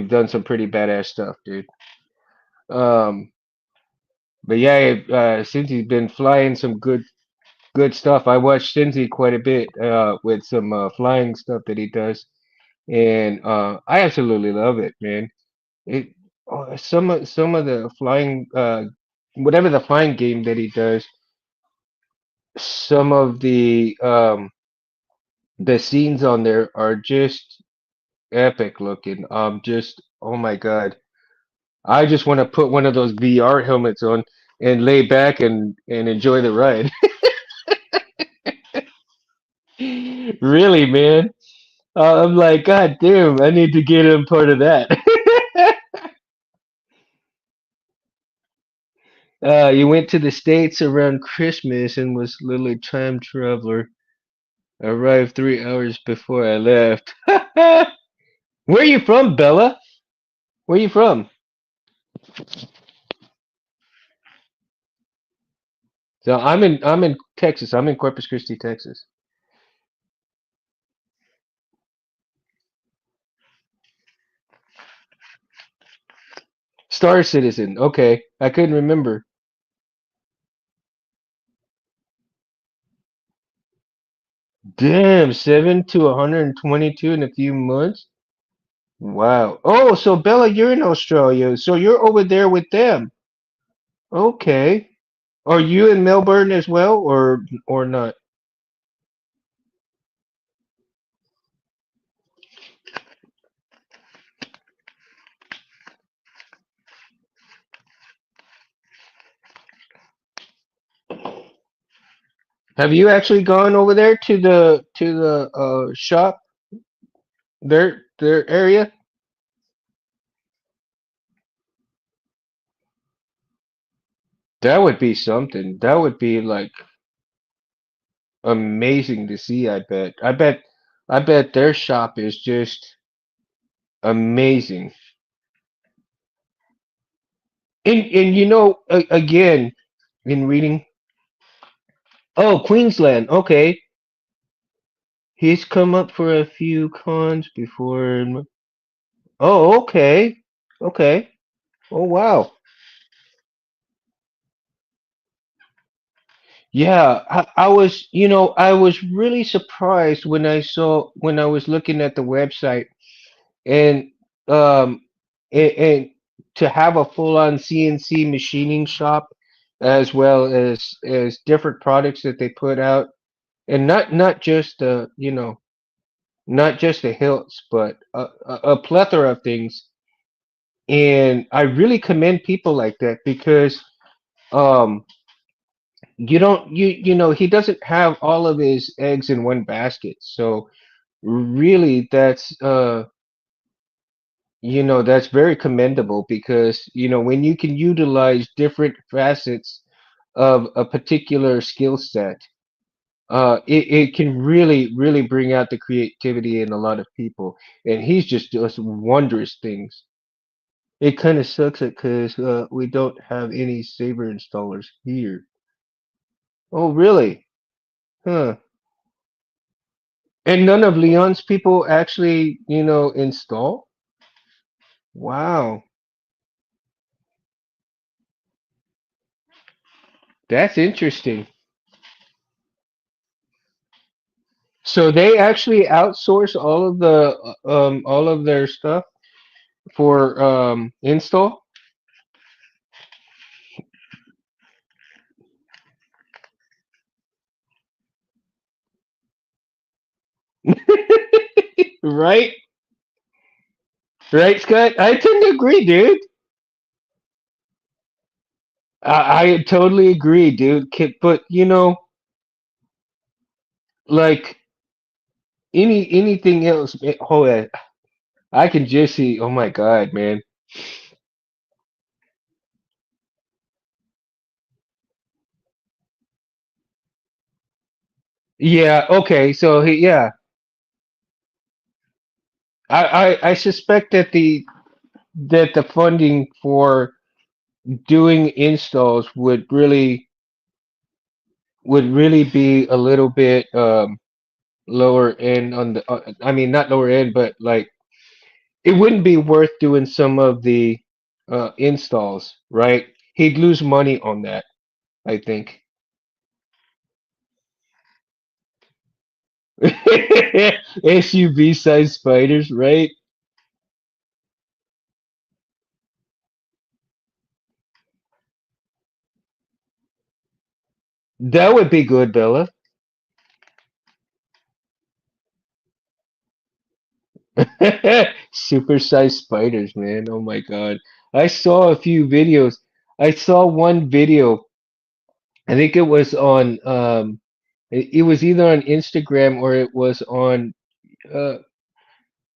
done some pretty badass stuff, dude. Um, but yeah, Cindy's been flying some good stuff. I watched Cindy quite a bit with some flying stuff that he does, and I absolutely love it, man. It some of the flying whatever the flying game that he does, some of the scenes on there are just epic looking. Just oh my God. I just want to put one of those VR helmets on and lay back and enjoy the ride. Really, man. I'm like, God damn, I need to get him part of that. You went to the States around Christmas and was literally time traveler. Arrived 3 hours before I left. Where are you from, Bella? Where are you from? So I'm in Texas. I'm in Corpus Christi, Texas. Star Citizen. Okay, I couldn't remember. Damn, 7 to 122 in a few months. Wow. Oh, so Bella, you're in Australia. So you're over there with them. Okay. Are you in Melbourne as well, or not? Have you actually gone over there to the shop, their area? That would be something. That would be like amazing to see, I bet. I bet their shop is just amazing. And again, in reading, oh, Queensland. Okay. He's come up for a few cons before. Oh, okay. Okay. Oh, wow. Yeah, I was really surprised when I was looking at the website and um and to have a full-on CNC machining shop as well as different products that they put out, and not just not just the hilts, but a plethora of things. And I really commend people like that because um you don't he doesn't have all of his eggs in one basket. So really that's very commendable because when you can utilize different facets of a particular skill set, it can really bring out the creativity in a lot of people, and he's just does wondrous things. It kind of sucks because we don't have any saber installers here. Oh, really? Huh. And none of Leon's people actually, install? Wow. That's interesting. So they actually outsource all of their stuff for install? Right? Right, Scott? I tend to agree, dude. I totally agree, dude. But like anything else, man, oh, I can just see. Oh my God, man. Yeah. Okay. So yeah, I suspect that the funding for doing installs would really be a little bit lower end on the. I mean, not lower end, but like it wouldn't be worth doing some of the installs, right? He'd lose money on that, I think. SUV sized spiders, right? That would be good, Bella. Super sized spiders, man. Oh my God. I saw a few videos. I saw one video. I think it was on it was either on Instagram or it was on uh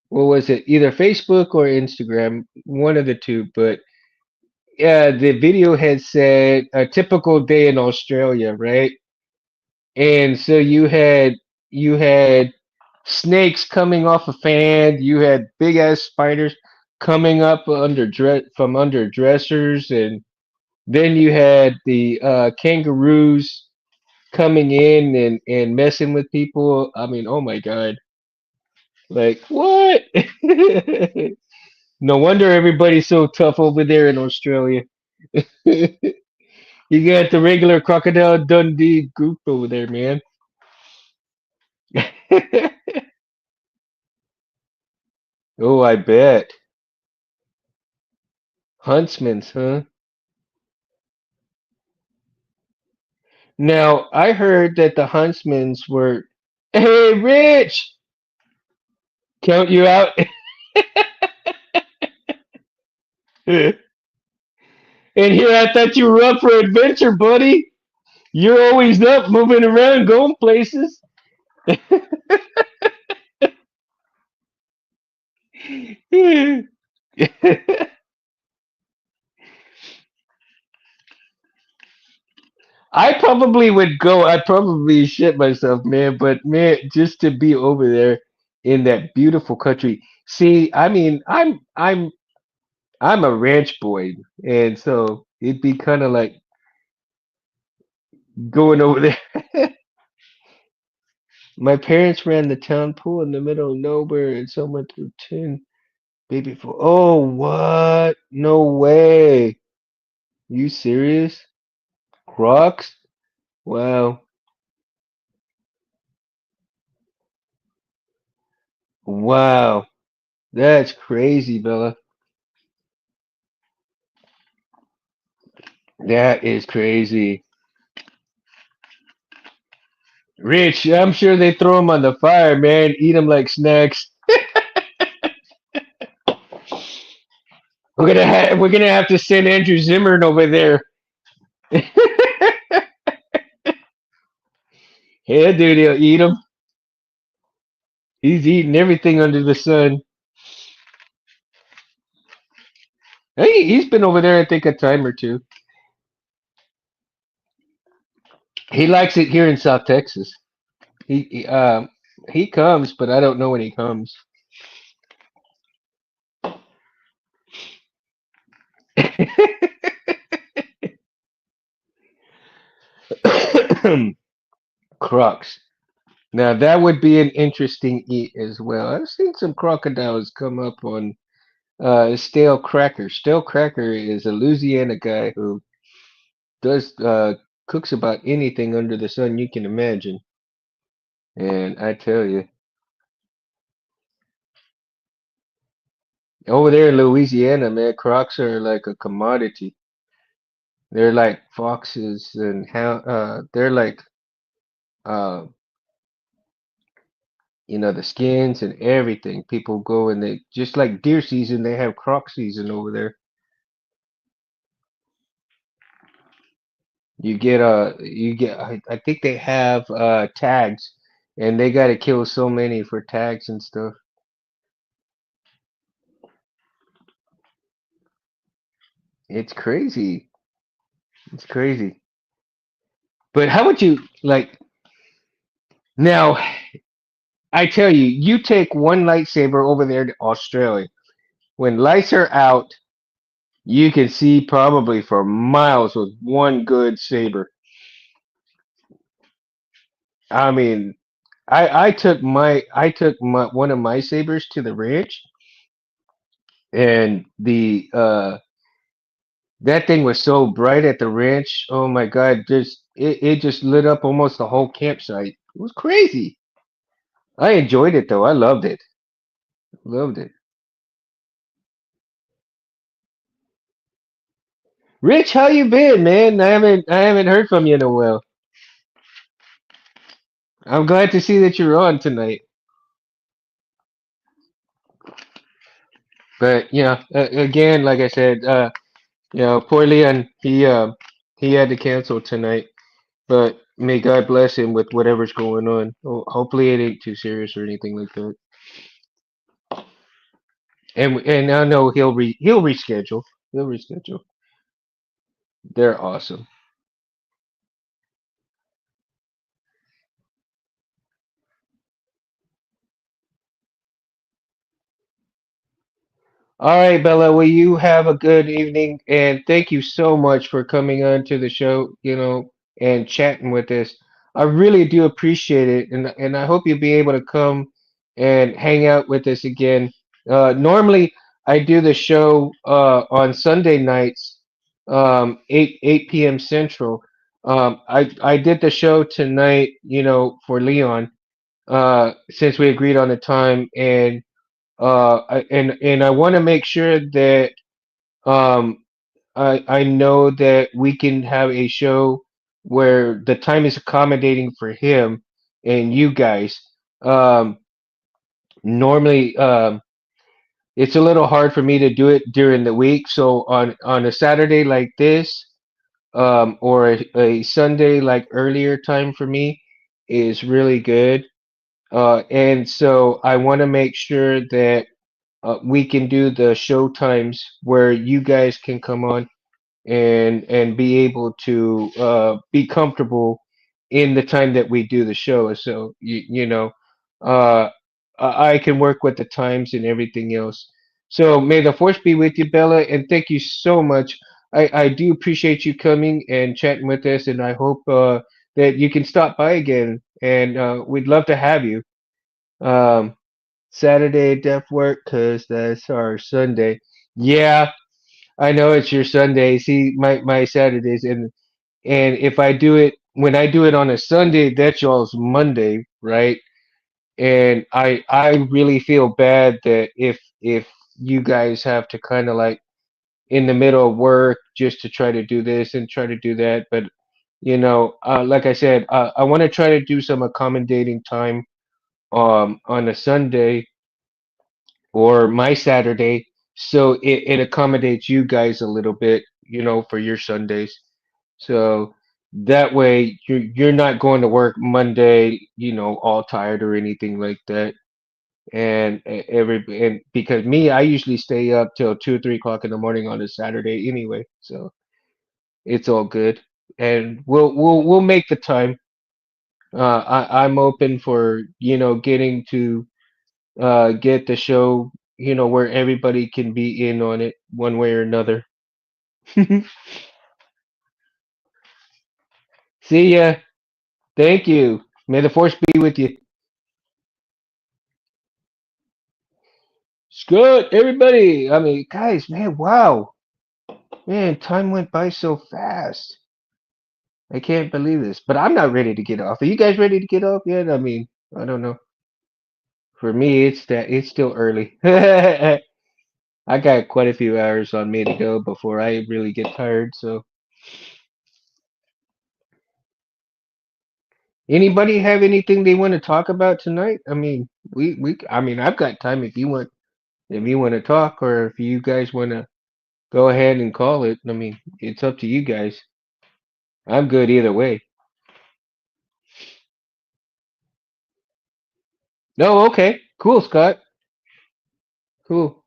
what was it? Either Facebook or Instagram, one of the two, but yeah, the video had said a typical day in Australia, right? And so you had snakes coming off a fan, you had big ass spiders coming up from under dressers, and then you had the kangaroos coming in and messing with people. I mean, oh my God. Like what? No wonder everybody's so tough over there in Australia. You got the regular Crocodile Dundee group over there, man. Oh, I bet. Huntsman's, huh? Now, I heard that the Huntsmans were, hey, Rich, count you out. And here I thought you were up for adventure, buddy. You're always up, moving around, going places. I probably would go. I'd probably shit myself, man. But man, just to be over there in that beautiful country. See, I mean, I'm a ranch boy, and so it'd be kind of like going over there. My parents ran the town pool in the middle of nowhere, and someone threw tin baby food. Oh, what? No way. You serious? Crocs? Wow. Wow. That's crazy, Bella. That is crazy. Rich, I'm sure they throw them on the fire, man. Eat them like snacks. We're gonna have to send Andrew Zimmern over there. Yeah, dude, he'll eat them. He's eating everything under the sun. Hey, he's been over there, I think, a time or two. He likes it here in South Texas. He comes, but I don't know when he comes. Crocs. Now that would be an interesting eat as well. I've seen some crocodiles come up on Stale Cracker. Stale Cracker is a Louisiana guy who does cooks about anything under the sun you can imagine. And I tell you, over there in Louisiana, man, crocs are like a commodity. They're like foxes and how they're like uh The skins and everything. People go and they just like deer season, they have croc season over there. I think they have tags, and they got to kill so many for tags and stuff. It's crazy. It's crazy. But how would you like now? I tell you, you take one lightsaber over there to Australia. When lights are out, you can see probably for miles with one good saber. I mean, I took my one of my sabers to the ranch, and the that thing was so bright at the ranch. Oh my God, just it just lit up almost the whole campsite. It was crazy. I enjoyed it though. I loved it. Loved it. Rich, how you been, man? I haven't heard from you in a while. I'm glad to see that you're on tonight. But again, like I said, poor Leon, he had to cancel tonight. But may God bless him with whatever's going on. Hopefully, it ain't too serious or anything like that. And I know he'll reschedule. He'll reschedule. They're awesome. All right, Bella. Well, you have a good evening, and thank you so much for coming on to the show. And chatting with us. I really do appreciate it, and I hope you'll be able to come and hang out with us again. Normally, I do the show on Sunday nights, 8 p.m. Central. I did the show tonight, for Leon, since we agreed on the time, and I want to make sure that um, I know that we can have a show where the time is accommodating for him and you guys. Um, Normally, it's a little hard for me to do it during the week. So on a Saturday like this, or a Sunday like earlier time for me is really good. And so I want to make sure that we can do the show times where you guys can come on and be able to be comfortable in the time that we do the show. So uh, I can work with the times and everything else. So may the force be with you, Bella, and thank you so much. I do appreciate you coming and chatting with us, and I hope that you can stop by again. And we'd love to have you. Um, Saturday def work because that's our Sunday. Yeah, I know it's your Sunday. See, my Saturdays, and if I do it when I do it on a Sunday, that's y'all's Monday, right? And I really feel bad that if you guys have to kind of like in the middle of work just to try to do this and try to do that, but like I said, I want to try to do some accommodating time on a Sunday or my Saturday, so it accommodates you guys a little bit, for your Sundays. So that way you're not going to work Monday, all tired or anything like that. And because me, I usually stay up till 2 or 3 o'clock in the morning on a Saturday anyway, so it's all good. And we'll make the time. I'm open for getting to get the show, where everybody can be in on it one way or another. See ya. Thank you. May the force be with you. Scott, everybody. I mean, guys, man, wow. Man, time went by so fast. I can't believe this. But I'm not ready to get off. Are you guys ready to get off yet? I mean, I don't know. For me, it's still early. I got quite a few hours on me to go before I really get tired, so Anybody have anything they want to talk about tonight? I mean, I mean, I've got time if you want to talk, or if you guys want to go ahead and call it. I mean, it's up to you guys. I'm good either way. No, okay, cool, Scott. Cool.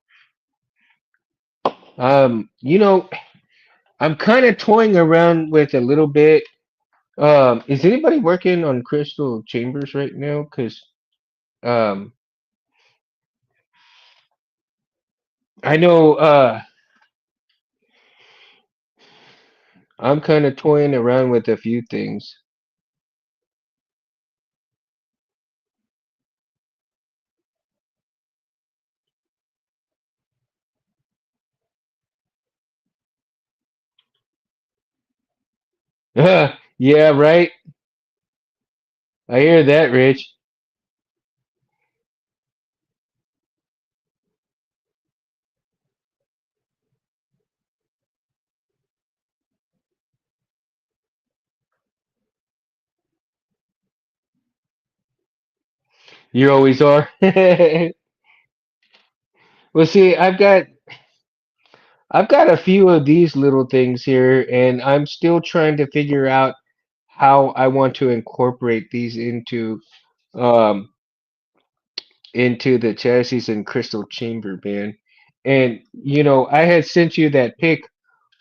You know, I'm kind of toying around with a little bit. Is anybody working on crystal chambers right now? Because um, I know I'm kind of toying around with a few things. Yeah, right. I hear that, Rich. You always are. Well, see, I've got a few of these little things here, and I'm still trying to figure out how I want to incorporate these um into the chassis and crystal chamber, man. And you know, I had sent you that pic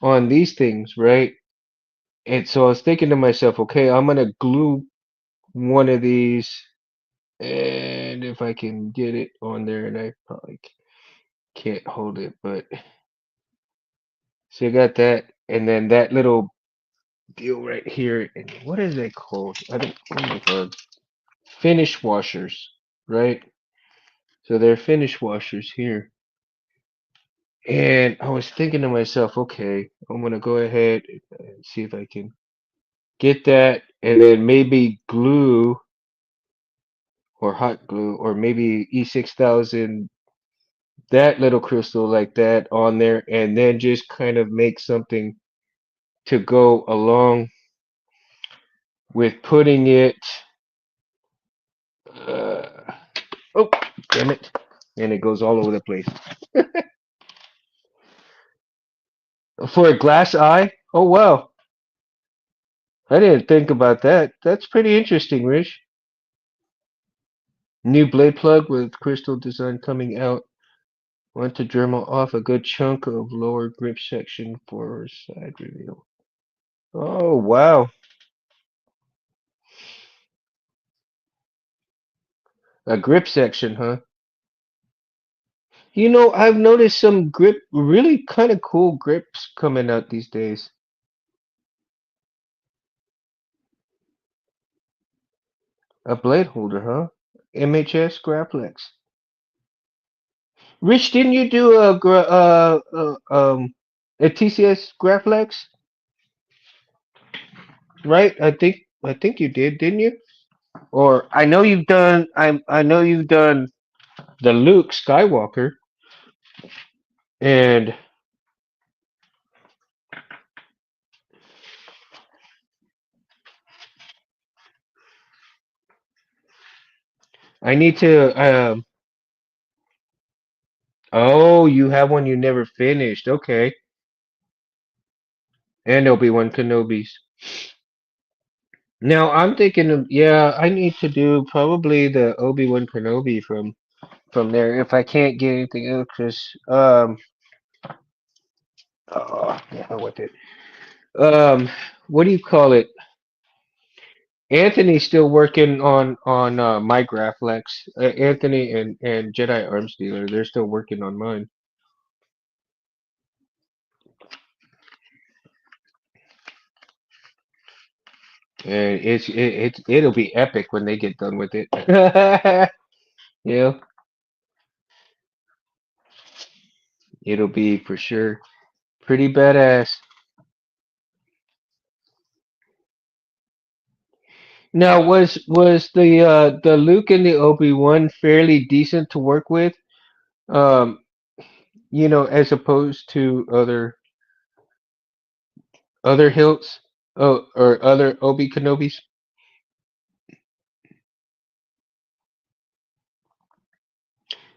on these things, right? And so I was thinking to myself, okay, I'm gonna glue one of these, and if I can get it on there, and I probably can't hold it, but so you got that, and then that little deal right here. And what is it called? I don't. Oh my God. Finish washers, right? So they're finish washers here. And I was thinking to myself, okay, I'm gonna go ahead and see if I can get that, and then maybe glue or hot glue, or maybe E6000 that little crystal like that on there, and then just kind of make something to go along with putting it. Uh, oh, damn it! And it goes all over the place. For a glass eye? Oh wow, I didn't think about that. That's pretty interesting, Rich. New blade plug with crystal design coming out. Want to Dremel off a good chunk of lower grip section for side reveal. Oh wow, a grip section, huh? You know, I've noticed some grip, really kind of cool grips coming out these days. A blade holder, huh? MHS Graplex. Rich, didn't you do a TCS Graplex, right? I think you did, didn't you? Or I know you've done. I know you've done the Luke Skywalker, and I need to. Oh, you have one you never finished. Okay, and Obi-Wan Kenobi's. Now I'm thinking of, yeah, I need to do probably the Obi-Wan Kenobi from there if I can't get anything else. 'Cause oh, the hell with it. What do you call it? Anthony's still working on my Graflex. Anthony and Jedi Arms Dealer, they're still working on mine, and it'll be epic when they get done with it. Yeah, it'll be for sure pretty badass. Now, was the Luke and the Obi-Wan fairly decent to work with? Um, you know, as opposed to other hilts, oh, or other Obi Kenobis.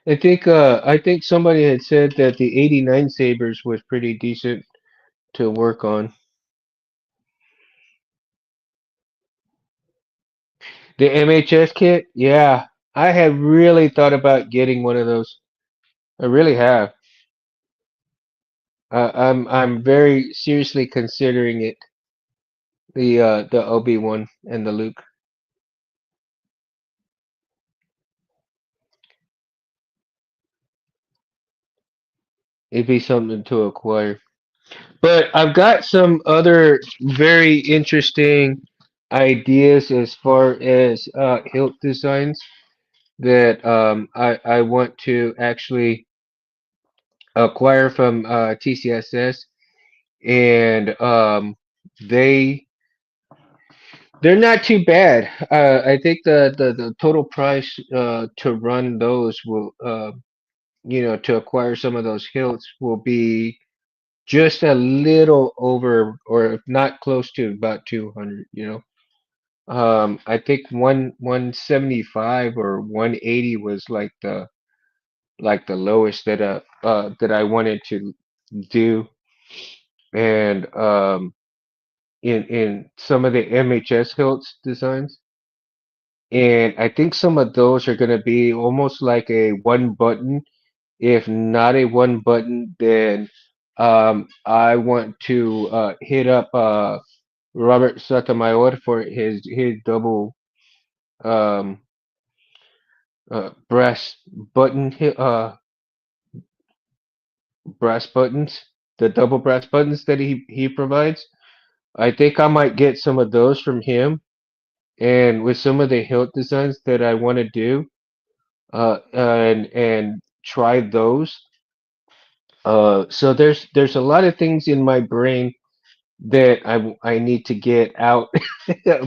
I think somebody had said that the '89 sabers was pretty decent to work on. The MHS kit, yeah, I had really thought about getting one of those. I really have. I'm very seriously considering it. The Obi one and the Luke. It'd be something to acquire. But I've got some other very interesting ideas as far as hilt designs that I want to actually acquire from TCSS, and they they're not too bad. I think the total price to run those will to acquire some of those hilts will be just a little over or if not close to about 200, I think 175 or 180 was like the lowest that I wanted to do, and in some of the MHS hilts designs, and I think some of those are going to be almost like a one button. If not a one button, then I want to hit up Robert Sotomayor for his double um, brass brass buttons, the double brass buttons that he provides. I think I might get some of those from him, and with some of the hilt designs that I want to do, and try those. So there's a lot of things in my brain that I need to get out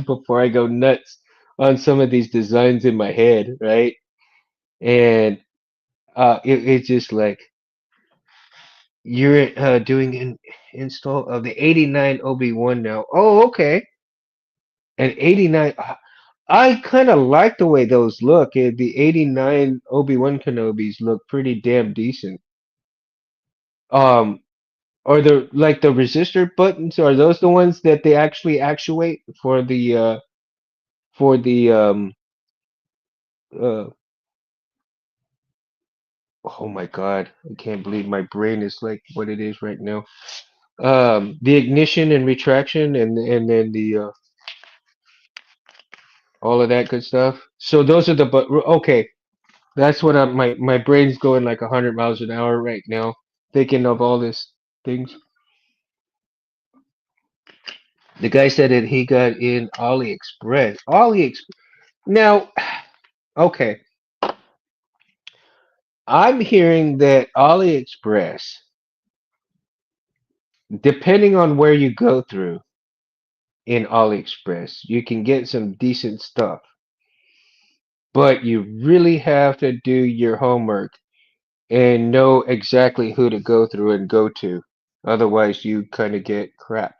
before I go nuts on some of these designs in my head, right? And it's just like you're doing an install of the '89 Obi-Wan now. Oh, okay. And '89, I kind of like the way those look. The '89 Obi-Wan Kenobis look pretty damn decent. Um, are the like the resistor buttons? Are those the ones that they actually actuate for the uh oh my God, I can't believe my brain is like what it is right now. The ignition and retraction and then the all of that good stuff. So those are the but okay, that's what my brain's going like 100 miles an hour right now, thinking of all these things. The guy said that he got in AliExpress. Now, okay, I'm hearing that AliExpress, depending on where you go through in AliExpress, you can get some decent stuff, but you really have to do your homework and know exactly who to go through and go to. Otherwise, you kind of get crap.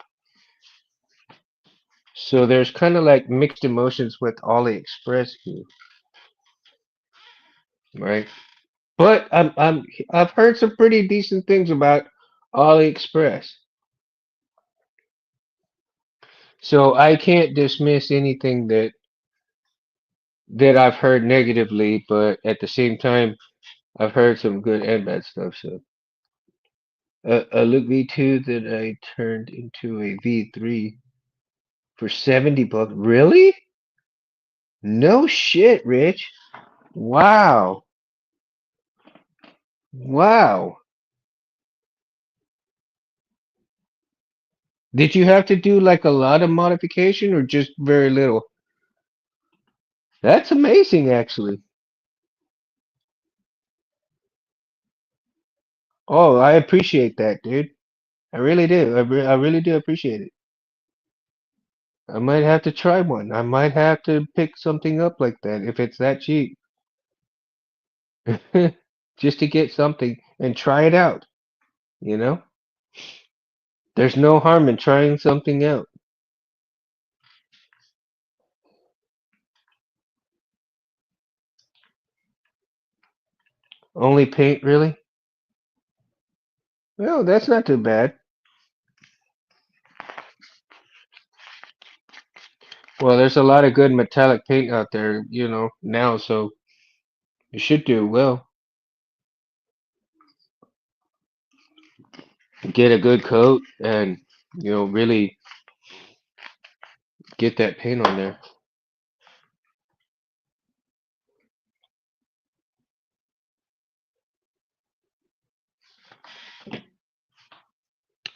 So there's kind of like mixed emotions with AliExpress here, right? But I've heard some pretty decent things about AliExpress. So I can't dismiss anything that I've heard negatively, but at the same time, I've heard some good and bad stuff. So a Luke V2 that I turned into a V3 for 70 bucks. Really? No shit, Rich. Wow. Wow. Did you have to do like a lot of modification or just very little? That's amazing, actually. Oh, I appreciate that, dude. I really do. I really do appreciate it. I might have to try one. I might have to pick something up like that if it's that cheap. Just to get something and try it out, you know? There's no harm in trying something out. Only paint, really? Well, that's not too bad. Well, there's a lot of good metallic paint out there, now, so you should do well. Get a good coat and, really get that paint on there.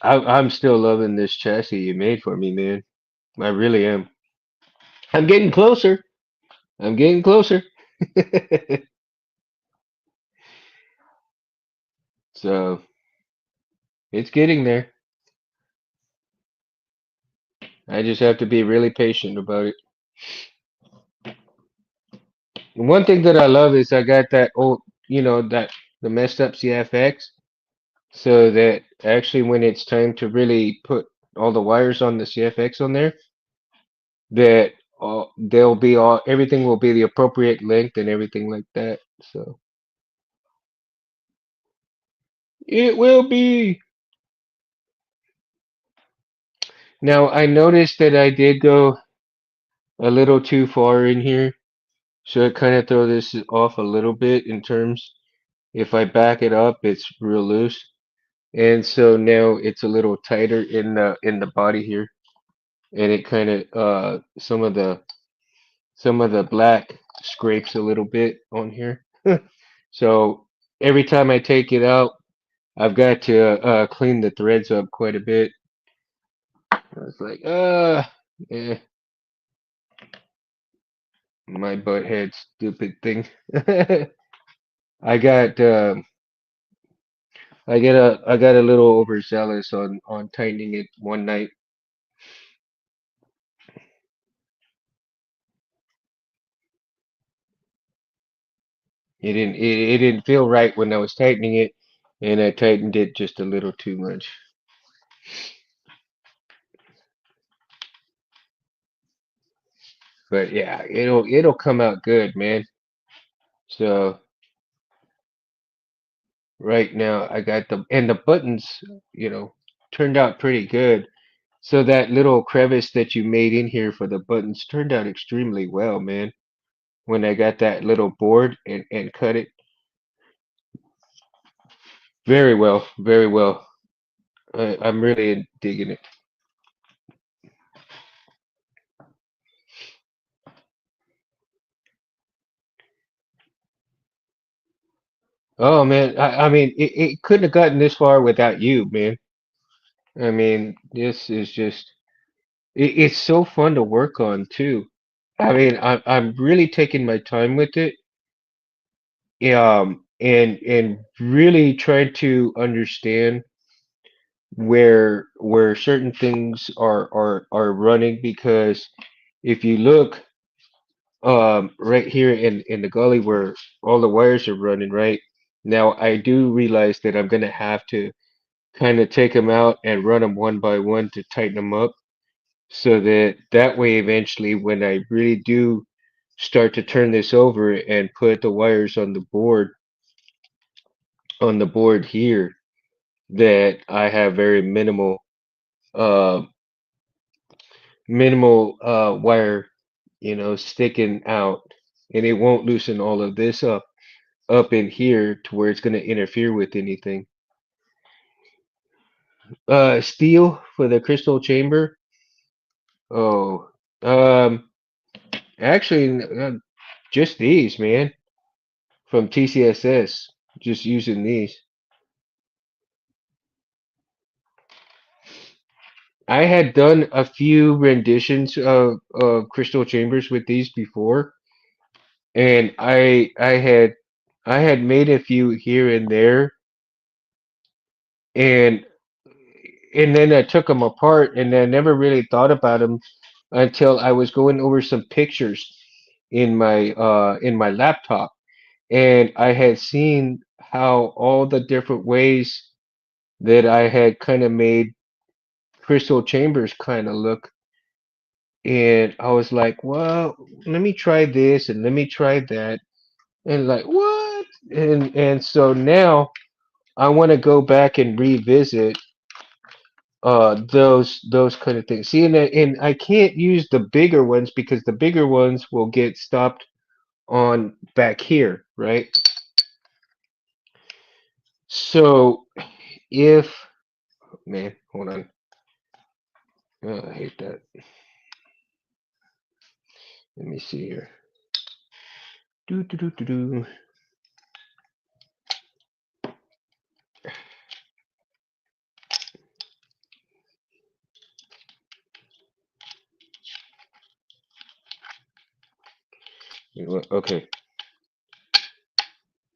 I'm still loving this chassis you made for me, man. I really am. I'm getting closer. I'm getting closer. So it's getting there. I just have to be really patient about it. And one thing that I love is I got that old, that the messed up CFX, so that actually when it's time to really put all the wires on the CFX on there, that they'll be everything will be the appropriate length and everything like that. So it will be. Now I noticed that I did go a little too far in here, so I kind of throw this off a little bit in terms. If I back it up, it's real loose. And so now it's a little tighter in the body here, and it kind of some of the black scrapes a little bit on here. So every time I take it out, I've got to clean the threads up quite a bit. It's like, yeah, my butt head stupid thing. I got I got a little overzealous on tightening it one night. It didn't feel right when I was tightening it, and I tightened it just a little too much. But yeah, it'll come out good, man. So right now I got the buttons, you know, turned out pretty good. So that little crevice that you made in here for the buttons turned out extremely well, man. When I got that little board and cut it very well, very well. I'm really digging it. Oh man, I mean, it couldn't have gotten this far without you, man. I mean, this is just it's so fun to work on too. I mean, I'm really taking my time with it, and really trying to understand where certain things are running, because if you look right here in the gully where all the wires are running, right? Now I do realize that I'm gonna have to kind of take them out and run them one by one to tighten them up, so that way eventually when I really do start to turn this over and put the wires on the board here, that I have very uh minimal wire, sticking out, and it won't loosen all of this up in here to where it's going to interfere with anything. Steel for the crystal chamber. Oh, um, actually, just these, man, from TCSS. Just using these. I had done a few renditions of crystal chambers with these before, and I had made a few here and there, and and then I took them apart, and I never really thought about them until I was going over some pictures in my laptop, and I had seen how all the different ways that I had kind of made crystal chambers kind of look, and I was like, well, let me try this and let me try that, and like, what? And so now I want to go back and revisit those kind of things. See, and I can't use the bigger ones because the bigger ones will get stopped on back here, right? So if man, hold on. Oh, I hate that. Let me see here. Do do do do do. Okay.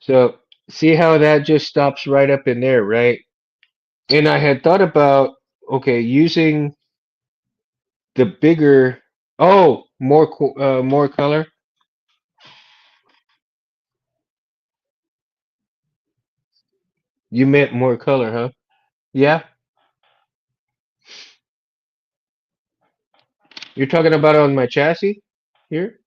So see how that just stops right up in there, right? And I had thought about okay using the bigger. Oh, more color. You meant more color, huh? Yeah. You're talking about on my chassis here.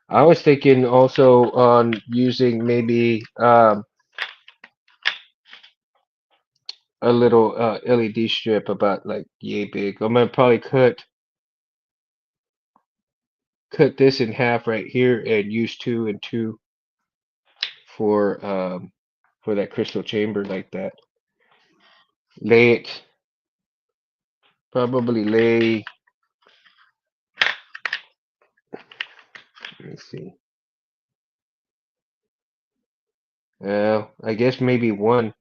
I was thinking also on using maybe a little LED strip about like yay big. I'm gonna probably cut this in half right here and use two and two for for that crystal chamber like that. Lay it probably lay. Let me see. I guess maybe one.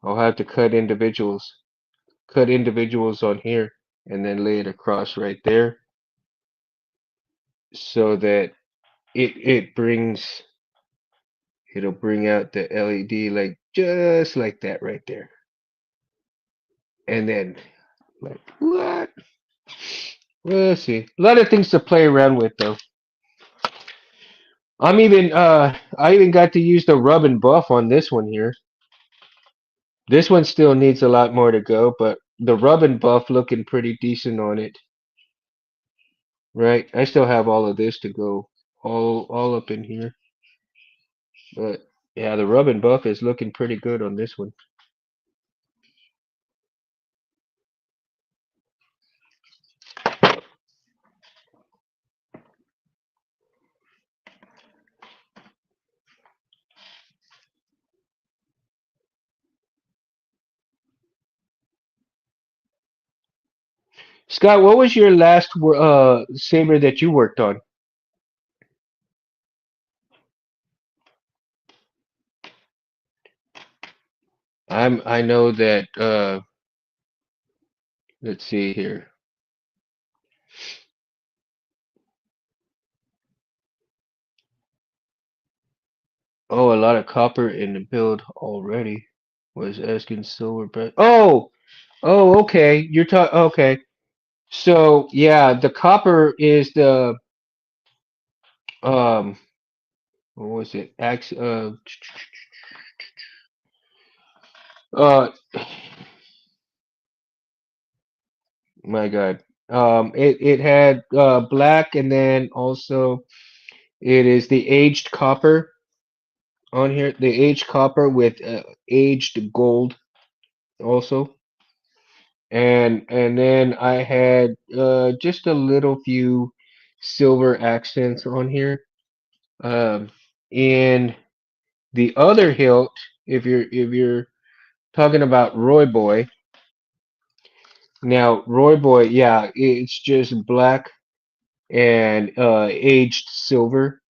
I'll have to cut individuals on here, and then lay it across right there so that it'll bring out the LED like just like that right there. And then like what? Well, let's see. A lot of things to play around with though. I even got to use the rub and buff on this one here. This one still needs a lot more to go, but the rub and buff looking pretty decent on it. Right? I still have all of this to go all up in here. But yeah, the rub and buff is looking pretty good on this one. Scott, what was your last saber that you worked on? I know that let's see here. Oh, a lot of copper in the build already. Was asking silver but oh okay. You're talking okay. So yeah, the copper is the um what was it? Uh my God. It had black and then also it is the aged copper on here. The aged copper with aged gold also. And then I had just a little few silver accents on here. In the other hilt, if you're talking about Roy Boy, now Roy Boy, yeah, it's just black and aged silver.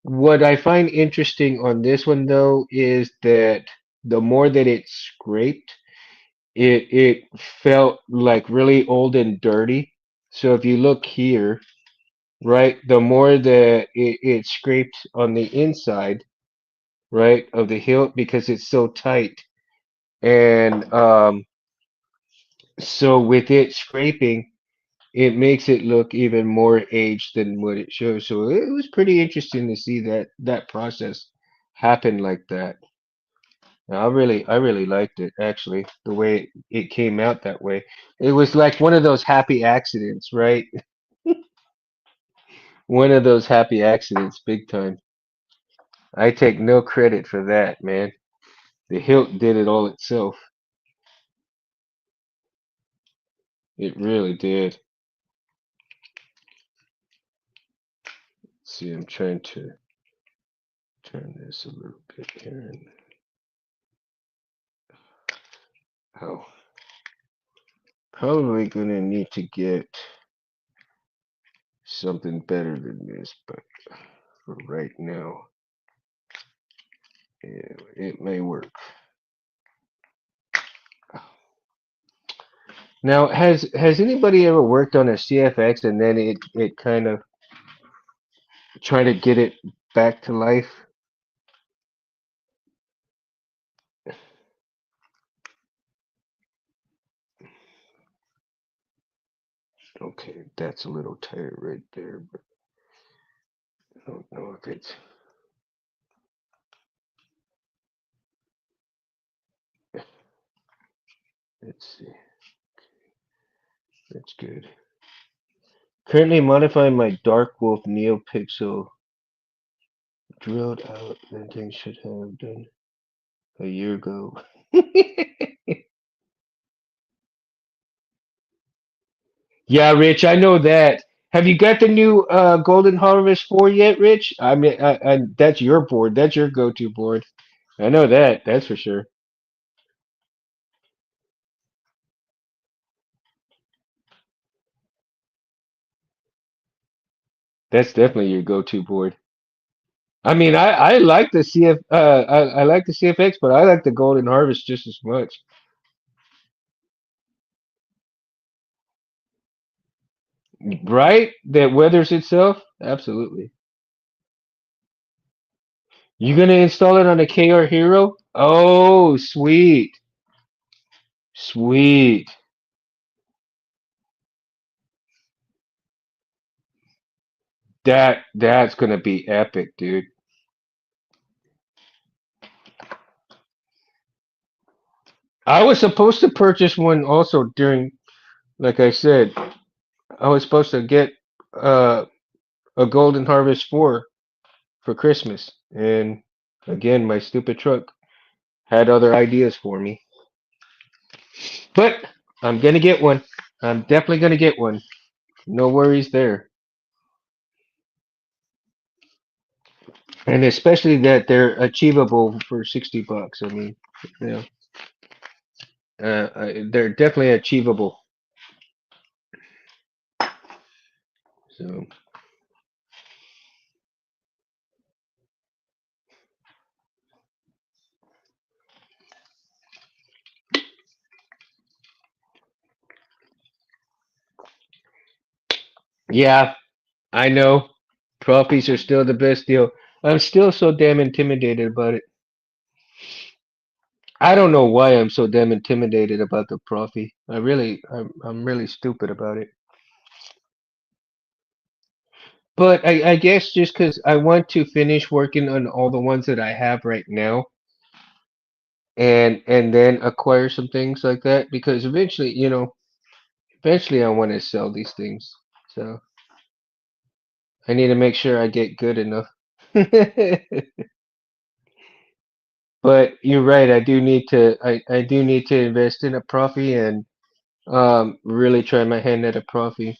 What I find interesting on this one though is that the more that it scraped, it felt like really old and dirty. So if you look here, right, the more that it scraped on the inside, right, of the hilt because it's so tight. And so with it scraping, it makes it look even more aged than what it shows. So it was pretty interesting to see that process happen like that. I really liked it actually, the way it came out that way. It was like one of those happy accidents, right? One of those happy accidents, big time. I take no credit for that, man. The hilt did it all itself. It really did. See, I'm trying to turn this a little bit here. And, oh, probably gonna need to get something better than this, but for right now, it may work. Now, has anybody ever worked on a CFX and then it kind of try to get it back to life? Okay, that's a little tight right there, but I don't know if it's. Let's see. That's good. Currently modifying my Dark Wolf NeoPixel drilled out than things should have done a year ago. Yeah, Rich, I know that. Have you got the new Golden Harvest 4 yet, Rich? I mean, that's your board. That's your go-to board. I know that. That's for sure. That's definitely your go-to board. I mean, I like the I like the CFX, but I like the Golden Harvest just as much. Right? That weathers itself? Absolutely. You gonna install it on a KR Hero? Oh, sweet. Sweet. That's gonna be epic, dude. I was supposed to purchase one also during, like I said, I was supposed to get uh, a Golden Harvest 4 for Christmas. And again, my stupid truck had other ideas for me. But I'm gonna get one. I'm definitely gonna get one. No worries there. And especially that they're achievable for 60 bucks. I mean, you know, they're definitely achievable. So, yeah, I know. Trophies are still the best deal. I'm still so damn intimidated about it. I don't know why I'm so damn intimidated about the Profi. I'm really stupid about it. But I guess just because I want to finish working on all the ones that I have right now, and then acquire some things like that, because eventually, eventually I want to sell these things. So I need to make sure I get good enough. But you're right. I do need to invest in a Profi and really try my hand at a Profi.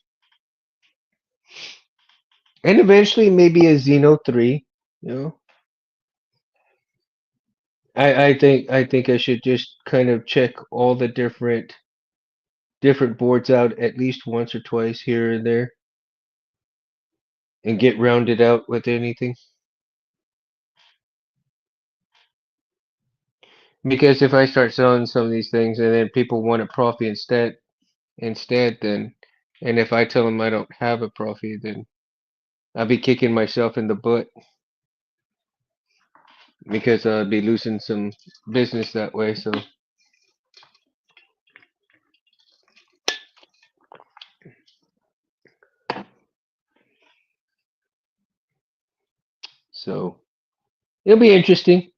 And eventually maybe a Xeno 3, you know. I think I should just kind of check all the different boards out at least once or twice here and there and get rounded out with anything. Because if I start selling some of these things and then people want a Profi instead, then, and if I tell them I don't have a Profi, then I'll be kicking myself in the butt because I'll be losing some business that way. So it'll be interesting.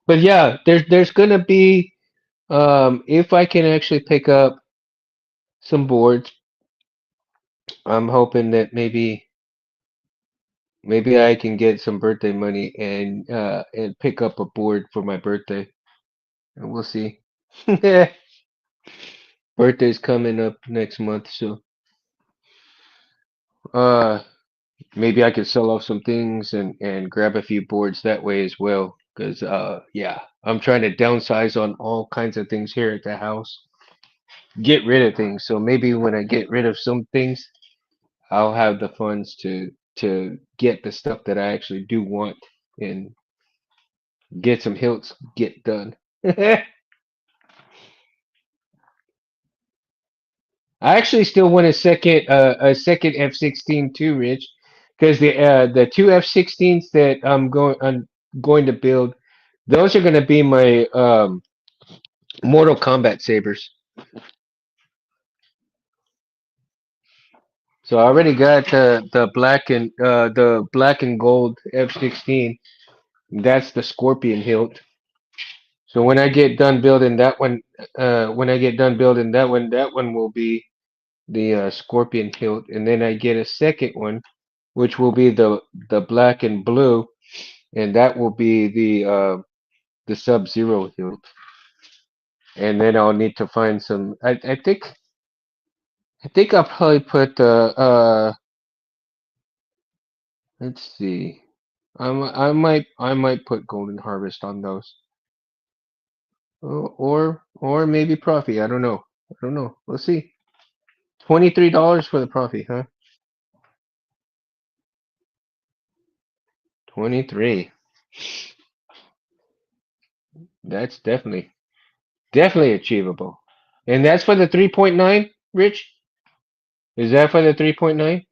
But yeah, there's gonna be if I can actually pick up some boards, I'm hoping that maybe I can get some birthday money and pick up a board for my birthday. And we'll see. Birthday's coming up next month, so uh maybe I could sell off some things and grab a few boards that way as well. Cause yeah, I'm trying to downsize on all kinds of things here at the house. Get rid of things. So maybe when I get rid of some things, I'll have the funds to get the stuff that I actually do want and get some hilts get done. I actually still want a second F-16 too, Rich, because the two F-16s that I'm going to build, those are going to be my Mortal Kombat sabers. So I already got the black and gold F-16. That's the Scorpion hilt. So when I get done building that one will be the Scorpion hilt, and then I get a second one, which will be the black and blue, and that will be the Sub-Zero hilt. And then I'll need to find some. I think I'll probably put let's see. I might put Golden Harvest on those, or maybe Profi. I don't know. I don't know. Let's see. $23 for the Profi, huh? 23. That's definitely achievable. And that's for the 3.9, Rich? Is that for the 3.9?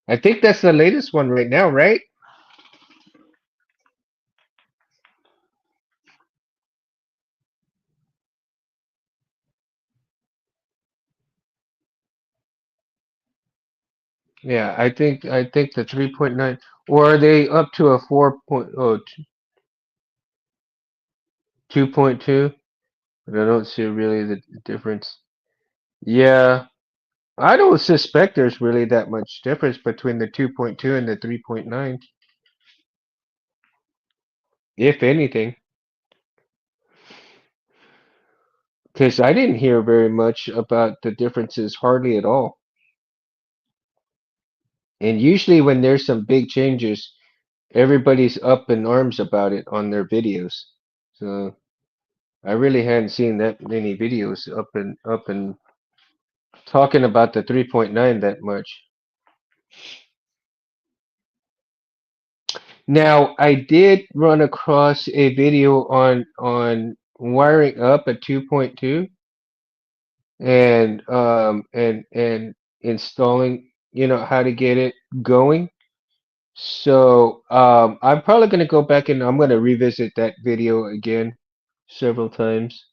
I think that's the latest one right now, right? Yeah, I think the 3.9, or are they up to a 2.2? But I don't see really the difference. Yeah, I don't suspect there's really that much difference between the 2.2 and the 3.9, if anything, because I didn't hear very much about the differences hardly at all. And usually when there's some big changes, everybody's up in arms about it on their videos. So I really hadn't seen that many videos up and talking about the 3.9 that much. Now, I did run across a video on wiring up a 2.2 and installing, how to get it going. So, I'm probably going to go back and I'm going to revisit that video again several times.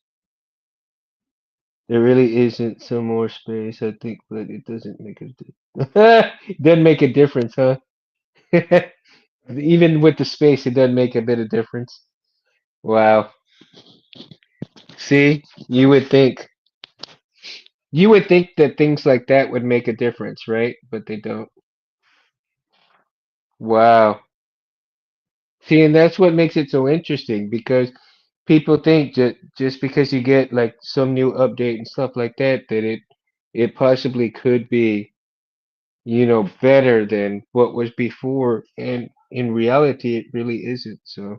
There really isn't some more space, I think, but it doesn't make it doesn't make a difference, huh? Even with the space, it doesn't make a bit of difference. Wow. See, you would think that things like that would make a difference, right? But they don't. Wow. See, and that's what makes it so interesting because people think that just because you get like some new update and stuff like that, that it possibly could be, better than what was before, and in reality, it really isn't. So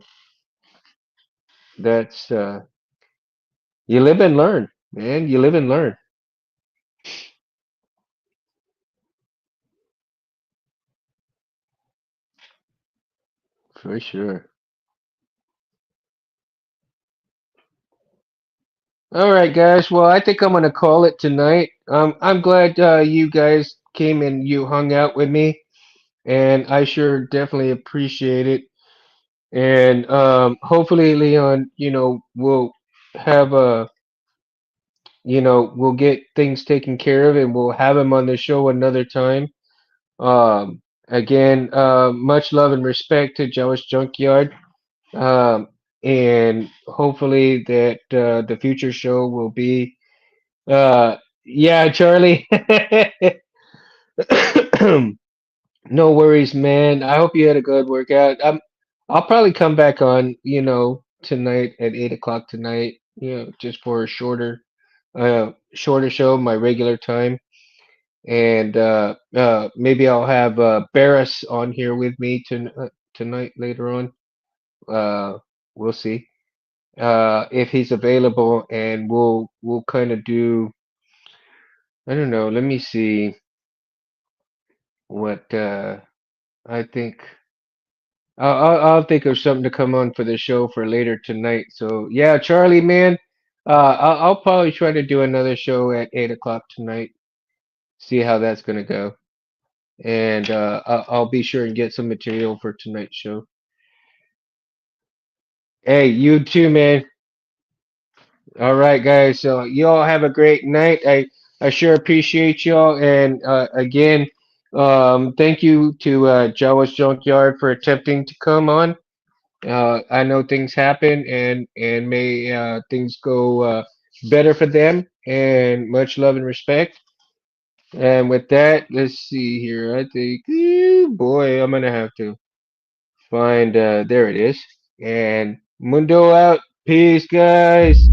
that's you live and learn, man. You live and learn for sure. All right, guys. Well, I think I'm gonna call it tonight. I'm glad you guys came and you hung out with me, and I sure definitely appreciate it. And hopefully, Leon, we'll have we'll get things taken care of, and we'll have him on the show another time. Again, much love and respect to Jawa's Junkyard. Um, and hopefully that the future show will be. Yeah, Charlie. No worries, man. I hope you had a good workout. I'll probably come back on, tonight at 8 o'clock tonight. Just for a shorter show, my regular time, and maybe I'll have Barris on here with me tonight later on. Uh, we'll see if he's available, and we'll kind of do. I don't know. Let me see what I think. I'll think of something to come on for the show for later tonight. So yeah, Charlie, man, I'll probably try to do another show at 8 o'clock tonight. See how that's gonna go, and I'll be sure and get some material for tonight's show. Hey, you too, man. All right, guys. So you all have a great night. I sure appreciate y'all, and again, thank you to Jawa's Junkyard for attempting to come on. I know things happen, and may things go better for them. And much love and respect. And with that, let's see here. I think, boy, I'm gonna have to find. There it is. And Mundo out. Peace, guys.